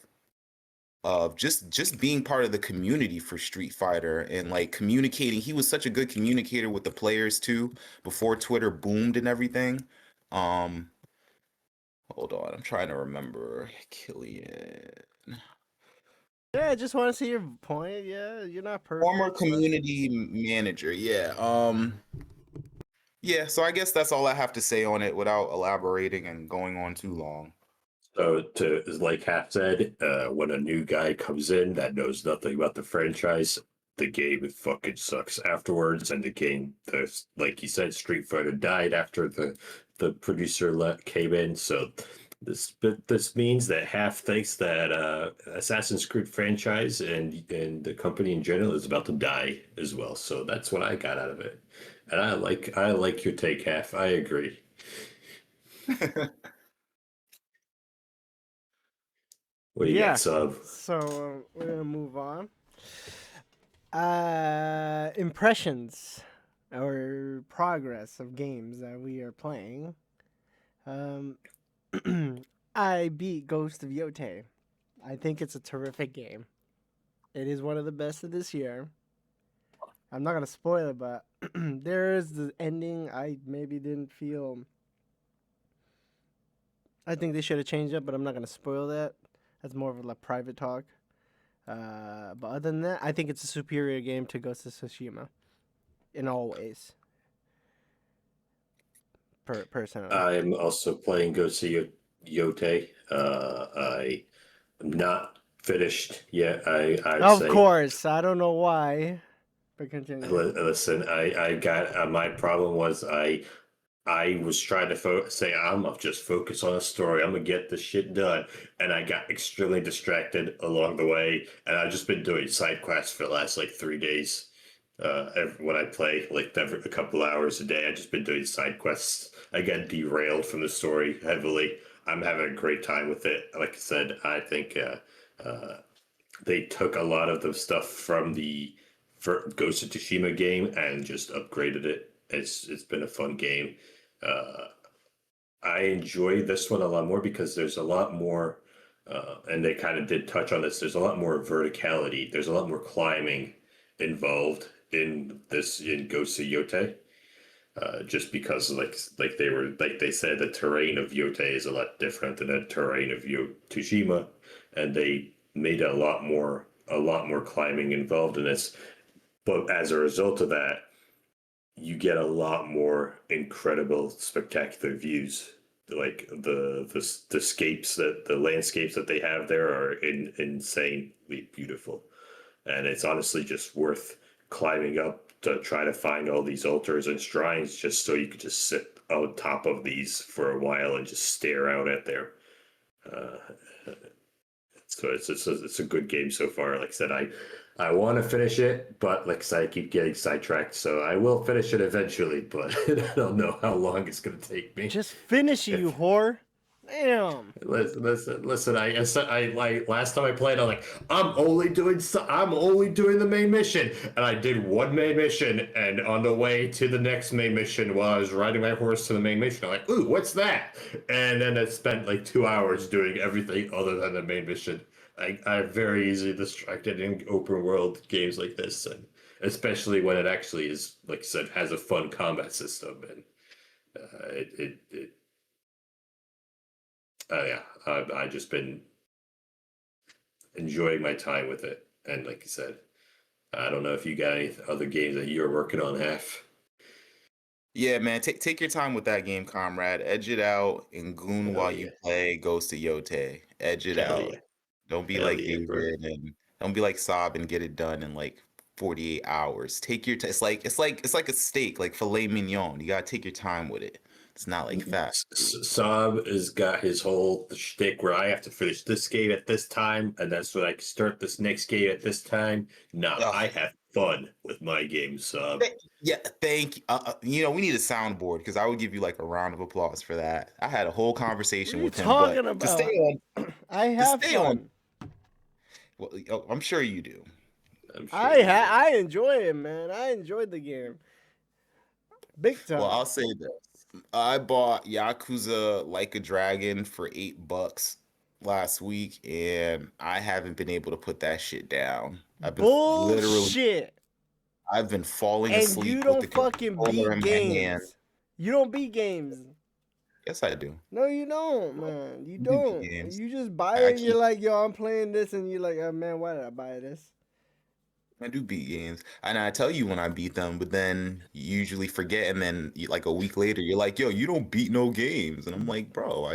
just being part of the community for Street Fighter and like communicating. He was such a good communicator with the players too before Twitter boomed and everything. Um, hold on, I'm trying to remember Killian. Yeah, I just want to see your point. Yeah, you're not Former perfect, but community manager, yeah. Yeah, so I guess that's all I have to say on it without elaborating and going on too long. So, to like Half said, when a new guy comes in that knows nothing about the franchise, the game fucking sucks afterwards. And the game, like you said, Street Fighter died after the producer came in. So this means that Half thinks that Assassin's Creed franchise and the company in general is about to die as well. So that's what I got out of it, and I like your take, Half. I agree. What do you got, yeah. Sub? So we're gonna move on. Impressions or progress of games that we are playing. Um, I beat Ghost of Yote. I think it's a terrific game. It is one of the best of this year. I'm not gonna spoil it, but there is the ending I maybe didn't feel. I think they should have changed it, but I'm not gonna spoil that. That's more of a like, private talk. But other than that, I think it's a superior game to Ghost of Tsushima in all ways. Personally, I'm also playing Ghost of Yote. I am not finished yet. I'd of say. course, I don't know why, but continue. Listen, I got my problem was I was trying to say I'm gonna just focus on a story. I'm gonna get this shit done, and I got extremely distracted along the way. And I've just been doing side quests for the last like 3 days. When I play like every a couple hours a day, I've just been doing side quests. I get derailed from the story heavily. I'm having a great time with it. Like I said, I think they took a lot of the stuff from the Ghost of Tsushima game and just upgraded it. It's been a fun game. Uh, I enjoy this one a lot more because there's a lot more, and they kind of did touch on this. There's a lot more verticality. There's a lot more climbing involved in this in Ghost of Yote. Just because, like they said, the terrain of Yote is a lot different than the terrain of Tsushima, and they made a lot more climbing involved in this. But as a result of that, you get a lot more incredible, spectacular views. Like the scapes that the landscapes that they have there are insanely beautiful, and it's honestly just worth climbing up to try to find all these altars and shrines just so you could just sit on top of these for a while and just stare out at their. Uh, so it's a good game so far. Like I said, I want to finish it, but like I said, I keep getting sidetracked. So I will finish it eventually, but I don't know how long it's going to take me. Just finish it, you If whore. Damn. listen. I like last time I played. I'm like, I'm only doing the main mission, and I did one main mission, and on the way to the next main mission, while I was riding my horse to the main mission, I'm like, ooh, what's that? And then I spent like 2 hours doing everything other than the main mission. I'm very easily distracted in open world games like this, and especially when it actually is, like I said, has a fun combat system, and it yeah, I just been enjoying my time with it. And like I said, I don't know if you got any other games that you're working on, Half. Yeah, man, take your time with that game, comrade. Edge it out and goon Hell while you yeah. play Ghost of Yote. Edge it Hell out. yeah. Don't be Hell like yeah, bro. David and don't be like Saab and get it done in like 48 hours. Take your time. It's like a steak, like filet mignon. You gotta take your time with it. It's not like fast food. Saab has got his whole shtick where I have to finish this game at this time, and that's when I can start this next game at this time. Nah, Ugh. I have fun with my games, Saab. Yeah, thank you. We need a soundboard because I would give you like a round of applause for that. I had a whole What conversation are you with him, but talking to stay about? on, I to have stay on. fun. Well, I'm sure you do. I'm sure you do. I enjoy it, man. I enjoyed the game. Big Well, time. I'll say this. I bought Yakuza Like a Dragon for $8 last week, and I haven't been able to put that shit down. Bullshit. I've been falling And you asleep with don't the fucking controller beat in my hand. games. You don't beat games. Yes, I do. No, you don't, man. You I do beat don't. games. You just buy I it and you're keep like, yo, I'm playing this, and you're like, oh man, why did I buy this? I do beat games, and I tell you when I beat them, but then you usually forget, and then like a week later, you're like, "Yo, you don't beat no games," and I'm like, "Bro,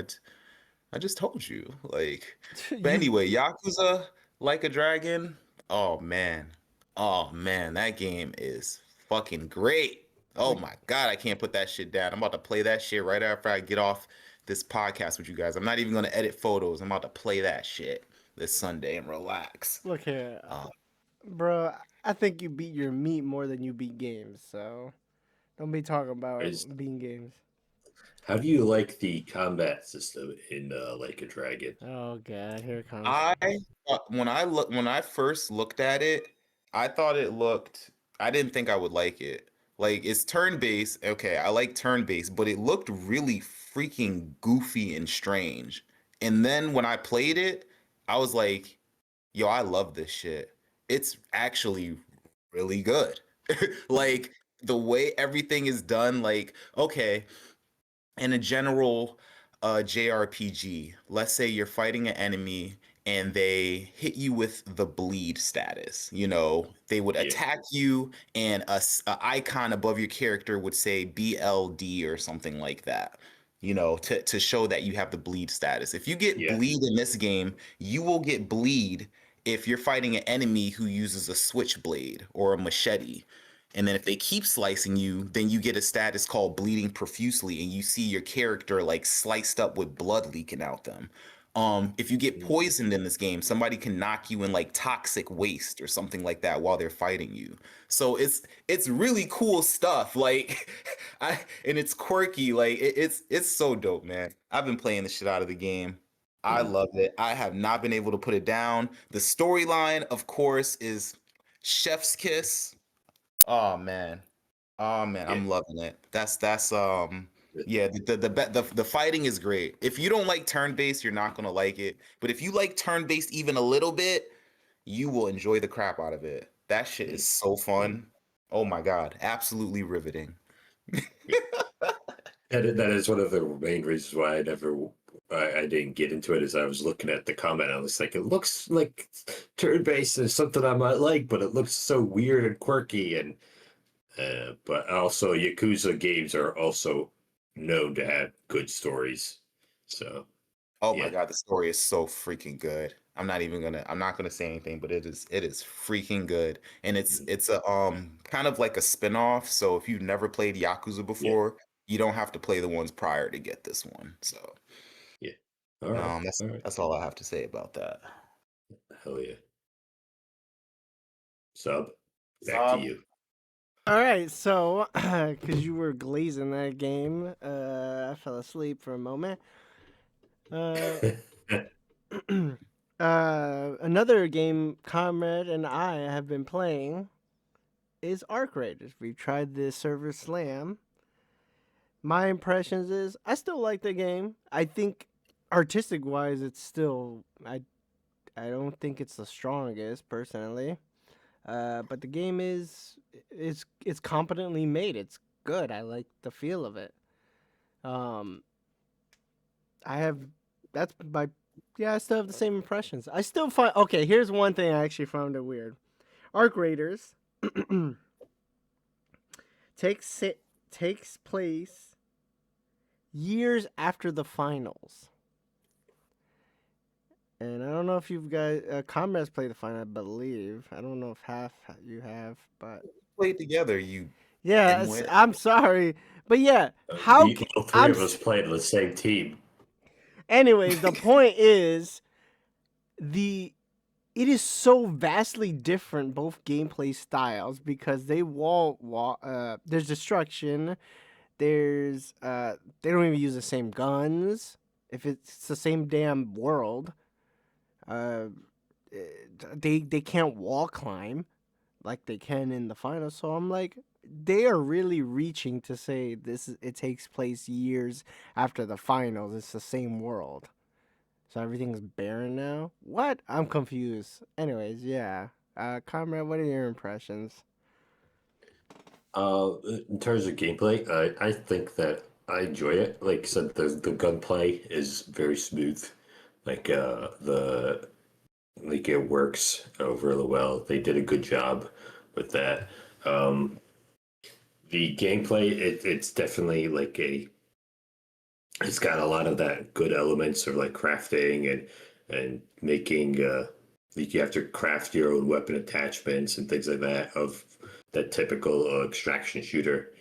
I just told you." Like, but You anyway, Yakuza Like a Dragon. Oh man, oh man, that game is fucking great. Oh like my God, I can't put that shit down. I'm about to play that shit right after I get off this podcast with you guys. I'm not even gonna edit photos. I'm about to play that shit this Sunday and relax. look here, Uh, bro. I think you beat your meat more than you beat games. So don't be talking about Is beating games. How do you like the combat system in Like a Dragon? Oh god, here it comes. I when I first looked at it, I thought it looked I didn't think I would like it. Like it's turn-based. Okay, I like turn-based, but it looked really freaking goofy and strange. And then when I played it, I was like, yo, I love this shit. It's actually really good. Like the way everything is done, like, okay, in a general JRPG, let's say you're fighting an enemy and they hit you with the bleed status. You know, they would Yeah, attack you, and a icon above your character would say BLD or something like that. You know, to show that you have the bleed status. If you get yeah, bleed in this game, you will get bleed if you're fighting an enemy who uses a switchblade or a machete. And then if they keep slicing you, then you get a status called bleeding profusely, and you see your character like sliced up with blood leaking out them. If you get mm, poisoned in this game, somebody can knock you in like toxic waste or something like that while they're fighting you. So it's really cool stuff. Like and it's quirky. Like it's so dope, man. I've been playing the shit out of the game. I mm, love it. I have not been able to put it down. The storyline, of course, is Chef's Kiss. Oh man. Oh man, yeah. I'm loving it. That's yeah, the fighting is great. If you don't like turn-based, you're not gonna like it. But if you like turn-based even a little bit, you will enjoy the crap out of it. That shit Mm, is so mm, fun. Oh my God, absolutely riveting. yeah. That is one of the main reasons why I didn't get into it. Is I was looking at the comment, and I was like, it looks like turn based is something I might like, but it looks so weird and quirky, and but also Yakuza games are also known to have good stories. So Oh my yeah, God, the story is so freaking good. I'm not gonna say anything, but it is freaking good. And it's mm, it's a kind of like a spin-off. So if you've never played Yakuza yeah, before, you don't have to play the ones prior to get this one. So yeah. All right, that's all right. that's all I have to say about that. Hell yeah. Sub, back to you. All right, so because you were glazing that game, I fell asleep for a moment. Uh, another game Comrade and I have been playing is Arc Raiders. We've tried the server slam. My impressions is I still like the game. I think artistic wise, it's still I don't think it's the strongest personally. But the game it's competently made. It's good. I like the feel of it. Um, I have that's my yeah. I still have the same impressions. I still find okay. Here's one thing I actually found it weird. Arc Raiders takes takes place years after the finals. And I don't know if you've guys, Comrades played the final, I believe. I don't know if half you have, but Played together, you yeah, dimwit. I'm sorry, but yeah, how All three I'm of us played on the same team. anyways, the point is the it is so vastly different both gameplay styles because they there's destruction, there's they don't even use the same guns if it's the same damn world. Uh they can't wall climb like they can in the final. So I'm like, they are really reaching to say it takes place years after the finals. It's the same world. So everything's barren now? What? I'm confused. Anyways, yeah. Comrade, what are your impressions? In terms of gameplay, I think that I enjoy it. Like I said, the gunplay is very smooth. Like the like it works really well. They did a good job with that. Um, the gameplay, it's definitely like it's got a lot of that good elements of like crafting and making like you have to craft your own weapon attachments and things like that of that typical extraction shooter.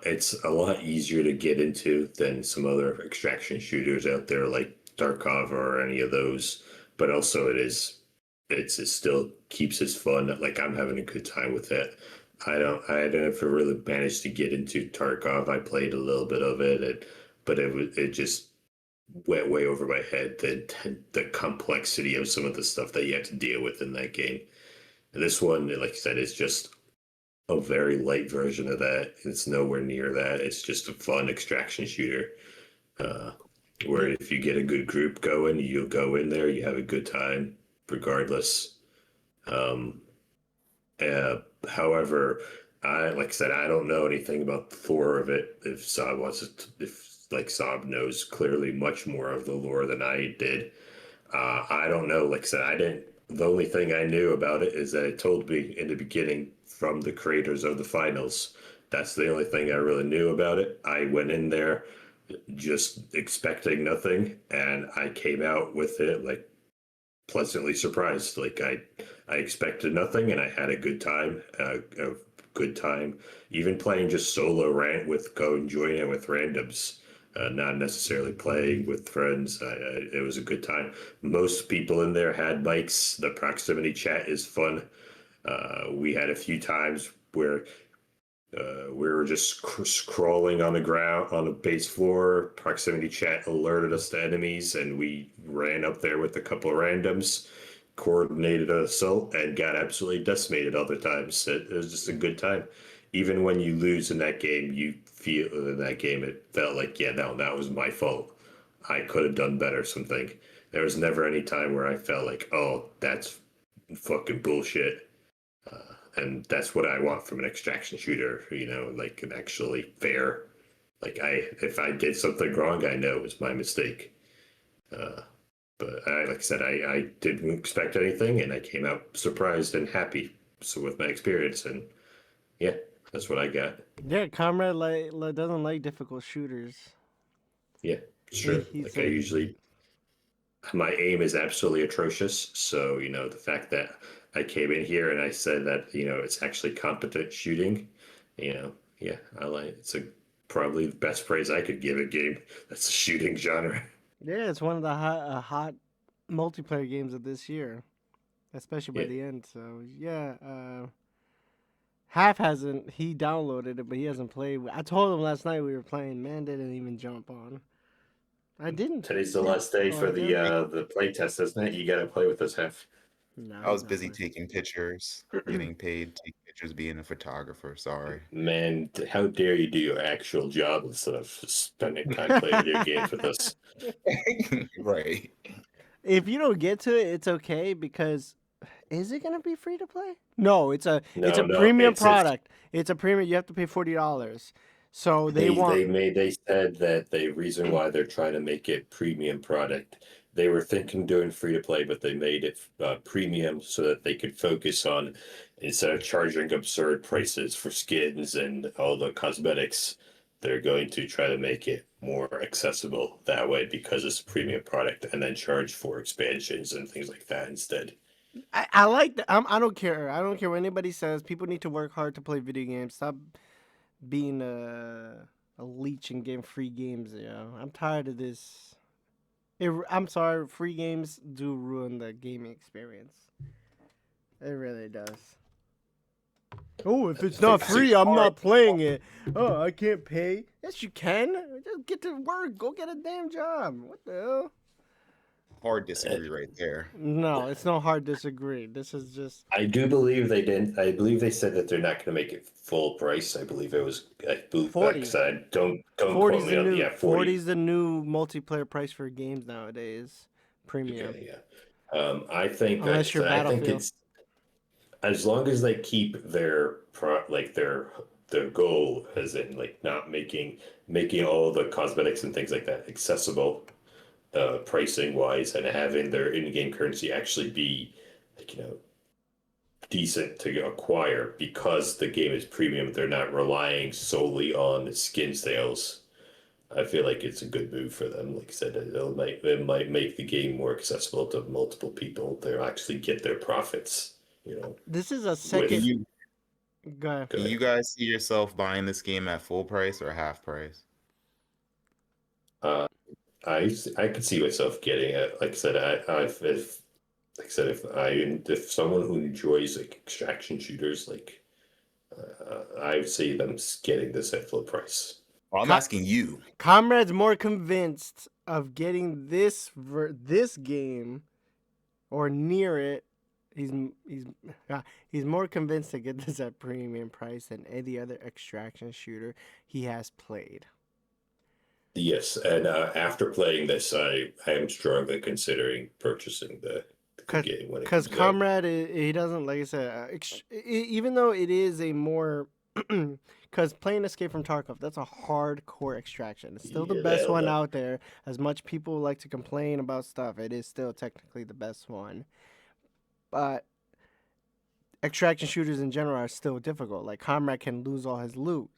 It's a lot easier to get into than some other extraction shooters out there like Tarkov or any of those, but also it still keeps its fun. Like I'm having a good time with it. I don't ever really managed to get into Tarkov. I played a little bit of it, but it just went way over my head. The complexity of some of the stuff that you have to deal with in that game. And this one, like I said, is just a very light version of that. It's nowhere near that. It's just a fun extraction shooter. Uh, where if you get a good group going, you'll go in there, you have a good time, regardless. Um, However, I like I said, I don't know anything about the lore of it. If Saab wants to, if like Saab knows clearly much more of the lore than I did. I don't know. Like I said, I didn't. The only thing I knew about it is that it told me in the beginning from the creators of the finals. That's the only thing I really knew about it. I went in there just expecting nothing, and I came out with it like pleasantly surprised. Like I expected nothing, and I had a good time. A good time, even playing just solo rant with going joining with randoms. Not necessarily playing with friends. It was a good time. Most people in there had mics. The proximity chat is fun. We had a few times where we were just scrolling on the ground on the base floor. Proximity chat alerted us to enemies, and we ran up there with a couple of randoms, coordinated an assault, and got absolutely decimated other times. It was just a good time. Even when you lose in that game, you feel in that game it felt like, yeah, no, that was my fault. I could have done better. Something. There was never any time where I felt like, oh, that's fucking bullshit. And that's what I want from an extraction shooter, like an actually fair. Like if I did something wrong, I know it was my mistake. Uh, but like I said, I didn't expect anything, and I came out surprised and happy. So with my experience, and yeah, that's what I got. Yeah, Comrade doesn't like difficult shooters. Yeah, sure. He Like I said, usually, my aim is absolutely atrocious. So the fact that I came in here and I said that it's actually competent shooting, yeah, I like it's a probably the best praise I could give a game that's a shooting genre. yeah, it's one of the hot multiplayer games of this year. especially by Yeah. the end. So yeah, Half hasn't. He downloaded it, but he hasn't played. I told him last night we were playing. Man didn't even jump on. I didn't. Today's the last day Oh, for I did? the play test, isn't it? You got to play with this half. No, I he's was not busy playing. taking pictures, getting paid to take pictures, being a photographer. Sorry. Man, how dare you do your actual job instead of spending time playing video games with us? Right. If you don't get to it, it's okay because is it gonna be free to play? No, it's a No, premium it's product. It's a premium. You have to pay $40. So they want. they said that the reason why they're trying to make it premium product, they were thinking doing free to play, but they made it premium so that they could focus on, instead of charging absurd prices for skins and all the cosmetics, they're going to try to make it more accessible that way because it's a premium product, and then charge for expansions and things like that instead. I like that. I don't care. I don't care what anybody says. People need to work hard to play video games. Stop being a leech and getting free games. You know, I'm tired of this. I'm sorry, free games do ruin the gaming experience. It really does. Oh, if it's not free, I'm not playing it. Oh, I can't pay. Yes, you can. Just get to work. Go get a damn job. What the hell? Hard disagree right there. No, it's no hard disagree. This is just I do believe they didn't. I believe they said that they're not going to make it full price. I believe it was. I believe, 40. like I said, don't 40's quote me the on. new Yeah, 40. 40's the new multiplayer price for games nowadays. Premium. Okay, yeah. I think Unless you're I think Battlefield. it's as long as they keep their their goal, as in like not making all the cosmetics and things like that accessible, pricing wise, and having their in-game currency actually be like decent to acquire because the game is premium. They're not relying solely on skin sales. I feel like it's a good move for them. Like I said, it might make the game more accessible to multiple people. They'll actually get their profits. This is a With second. you, Go ahead. go Do you ahead. guys see yourself buying this game at full price or half price? Uh, I could see myself getting it. Like I said, if like I said, if someone who enjoys like extraction shooters, like I would see them getting this at full price. Well, I'm Co- asking you. Comrade's more convinced of getting this game or near it. He's more convinced to get this at premium price than any other extraction shooter he has played. Yes, and after playing this, I am strongly considering purchasing the game when it Because comes out. Comrade, he doesn't, like I said, even though it is a more, because playing Escape from Tarkov, that's a hardcore extraction. It's still the Yeah, best one that- out there. As much people like to complain about stuff, it is still technically the best one. But extraction shooters in general are still difficult. Like Comrade can lose all his loot,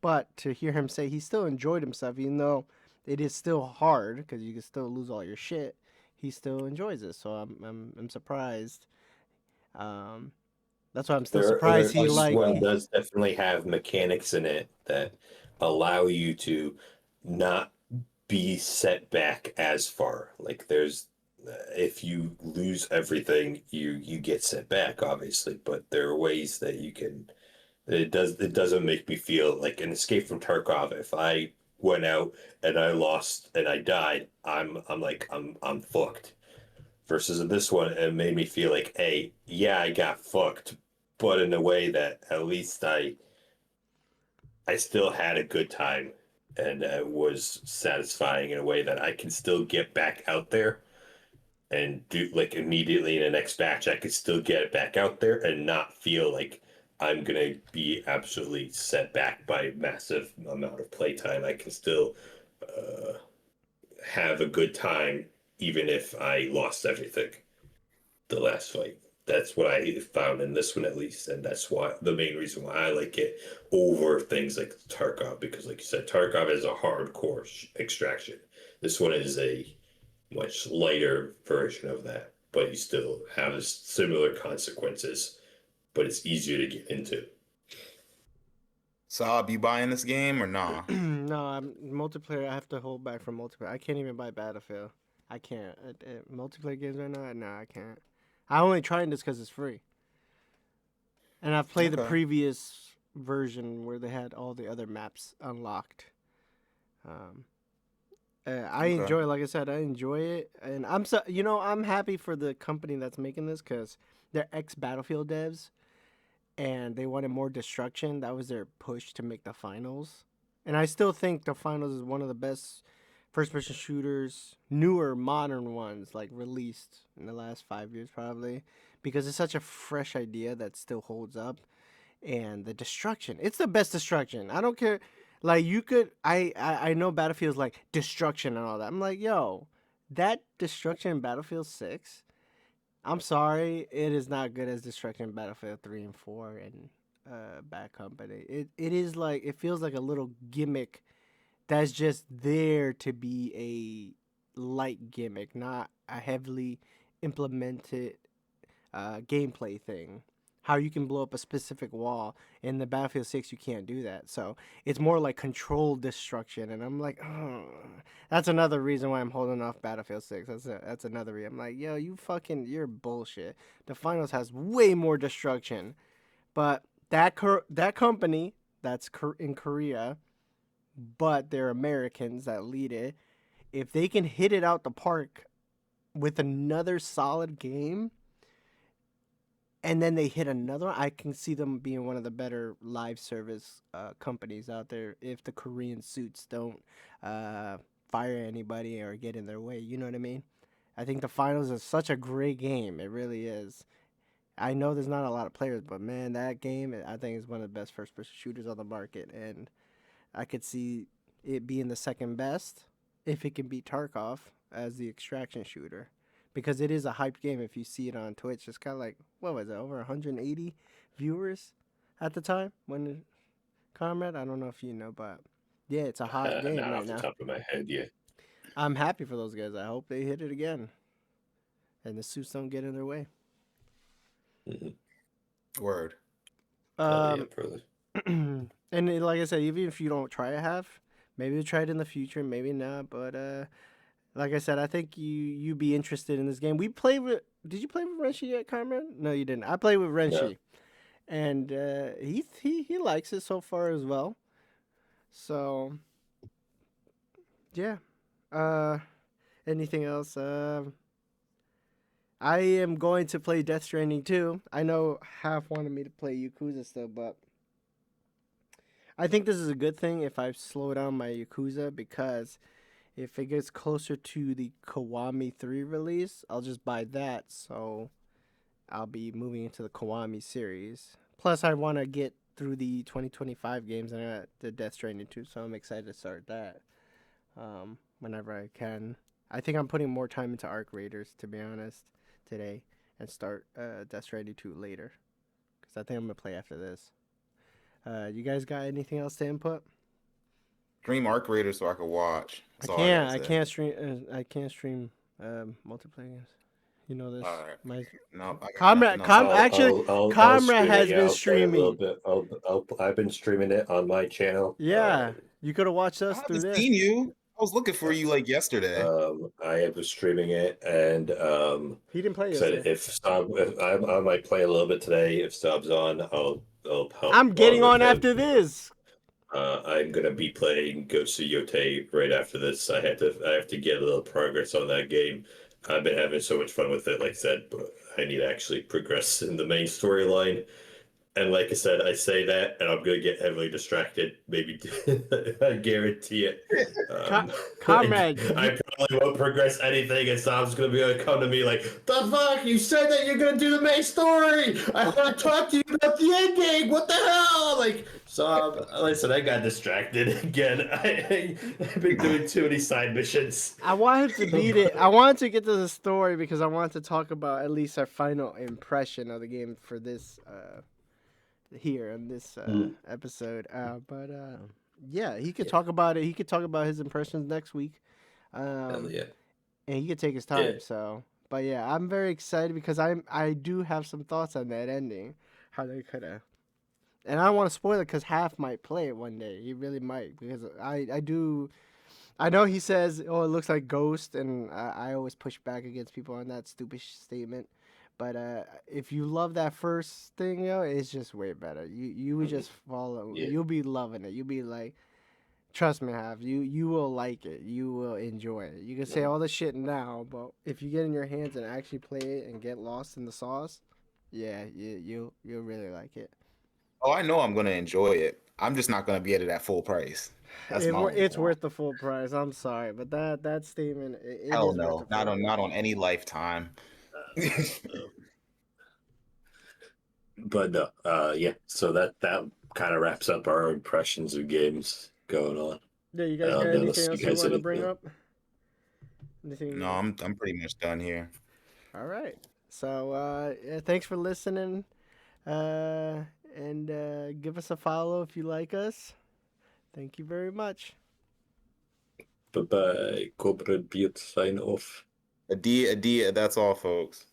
but to hear him say he still enjoyed himself, even though it is still hard because you can still lose all your shit, he still enjoys it. So I'm surprised. That's why I'm still surprised he this one like. does definitely have mechanics in it that allow you to not be set back as far. Like there's if you lose everything, you get set back, obviously, but there are ways that you can. It doesn't make me feel like an Escape from Tarkov. If I went out and I lost and I died, I'm fucked. Versus in this one, it made me feel like, hey, yeah, I got fucked, but in a way that at least I still had a good time, and it was satisfying in a way that I can still get back out there and do like immediately in the next batch. I could still get it back out there and not feel like I'm gonna be absolutely set back by massive amount of playtime. I can still uh, have a good time even if I lost everything the last fight. That's what I found in this one at least, and that's why the main reason why I like it over things like Tarkov, because like you said, Tarkov is a hardcore extraction. This one is a much lighter version of that, but you still have similar consequences, but it's easier to get into. Saab, you buying this game or nah? No, I'm multiplayer. I have to hold back from multiplayer. I can't even buy Battlefield. I can't. Multiplayer games right now. No, I can't. I only tried this because it's free, and I've played the Okay. previous version where they had all the other maps unlocked. Um, I Okay. enjoy, like I said, I enjoy it, and I'm happy for the company that's making this because they're ex Battlefield devs, and they wanted more destruction. That was their push to make the finals, and I still think the finals is one of the best first-person shooters, newer, modern ones like released in the last 5 years probably, because it's such a fresh idea that still holds up, and the destruction. It's the best destruction. I don't care. Like you could, I know Battlefield's like destruction and all that. I'm like, yo, that destruction in Battlefield 6. I'm sorry, it is not good as destruction in Battlefield 3 and 4 and Bad Company. It is like it feels like a little gimmick that's just there to be a light gimmick, not a heavily implemented gameplay thing. How you can blow up a specific wall in the Battlefield 6, you can't do that. So it's more like controlled destruction, and I'm like, oh. That's another reason why I'm holding off Battlefield 6. That's another reason. I'm like, yo, you're bullshit. The finals has way more destruction, but that company that's in Korea, but they're Americans that lead it. If they can hit it out the park with another solid game, and then they hit another one, I can see them being one of the better live service companies out there if the Korean suits don't fire anybody or get in their way. You know what I mean? I think the finals is such a great game. It really is. I know there's not a lot of players, but man, that game I think is one of the best first-person shooters on the market, and I could see it being the second best if it can beat Tarkov as the extraction shooter. Because it is a hyped game if you see it on Twitch. It's kind of like, what was it, over 180 viewers at the time when Comrade? I don't know if you know, but yeah, it's a hot game Not right off the now. top of my head, yeah. I'm happy for those guys. I hope they hit it again and the suits don't get in their way. Word. Yeah, brother. And like I said, even if you don't try it half, maybe you try it in the future, maybe not. But like I said, I think you'd be interested in this game. We played with. Did you play with Renshi yet, Carmen? No, you didn't. I played with Renshi, and he likes it so far as well. So yeah. Anything else? I am going to play Death Stranding too. I know half wanted me to play Yakuza still, but I think this is a good thing if I slow down my Yakuza, because if it gets closer to the Kiwami 3 release, I'll just buy that. So I'll be moving into the Kiwami series. Plus, I want to get through the 2025 games, and I got the Death Stranding 2, so I'm excited to start that whenever I can. I think I'm putting more time into Arc Raiders, to be honest, today, and start Death Stranding 2 later, because I think I'm going to play after this. You guys got anything else to input? Stream Arc Raider so I could watch. I That's all can't. gotta I say. can't stream. I can't stream multiplayer games. You know this. All right. My No, I got Comrade, nothing else. actually, I'll Comrade stream has it, been I'll play a little streaming. bit. I've been streaming it on my channel. Yeah, you could have watched I us through haven't there. seen you. I was looking for you like yesterday. I was streaming it, and He didn't play said yesterday. if I might play a little bit today. If Stubb's on, I'll help. I'm getting with on him. after this. I'm gonna be playing Ghost of Yote right after this. I have to get a little progress on that game. I've been having so much fun with it, like I said, but I need to actually progress in the main storyline. And like I said, I say that, and I'm gonna get heavily distracted. Maybe I guarantee it. Comrade, I probably won't progress anything, and Sam's gonna come to me like, "The fuck? You said that you're gonna do the main story. I want to talk to you about the end game. What the hell?" Like, Sam, listen, I got distracted again. I've been doing too many side missions. I wanted to beat it. I wanted to get to the story because I wanted to talk about at least our final impression of the game for this here in this episode. But yeah, he could talk about it. He could talk about his impressions next week. Hell yeah. And he could take his time. Yeah. So, but yeah, I'm very excited because I do have some thoughts on that ending, how they could have. And I don't want to spoil it because Half might play it one day. He really might, because I do. I know he says, "Oh, it looks like Ghost," and I always push back against people on that stupid statement. But if you love that first thing, it's just way better. You would just follow. Yeah. You'll be loving it. You'll be like, trust me, Have you will like it. You will enjoy it. You can say all the shit now, but if you get in your hands and actually play it and get lost in the sauce, yeah, you'll really like it. Oh, I know I'm gonna enjoy it. I'm just not gonna get it at full price. That's my only It's flaw. worth the full price. I'm sorry, but that statement it Hell is worth no, the full price. not on any lifetime. But no, yeah. So that kind of wraps up our impressions of games going on. Yeah, you guys got Unless anything else you guys want to have bring anything- up? Anything? No, I'm pretty much done here. All right. So yeah, thanks for listening. And give us a follow if you like us. Thank you very much. Bye bye. Corporate Beard sign off. Adia, that's all, folks.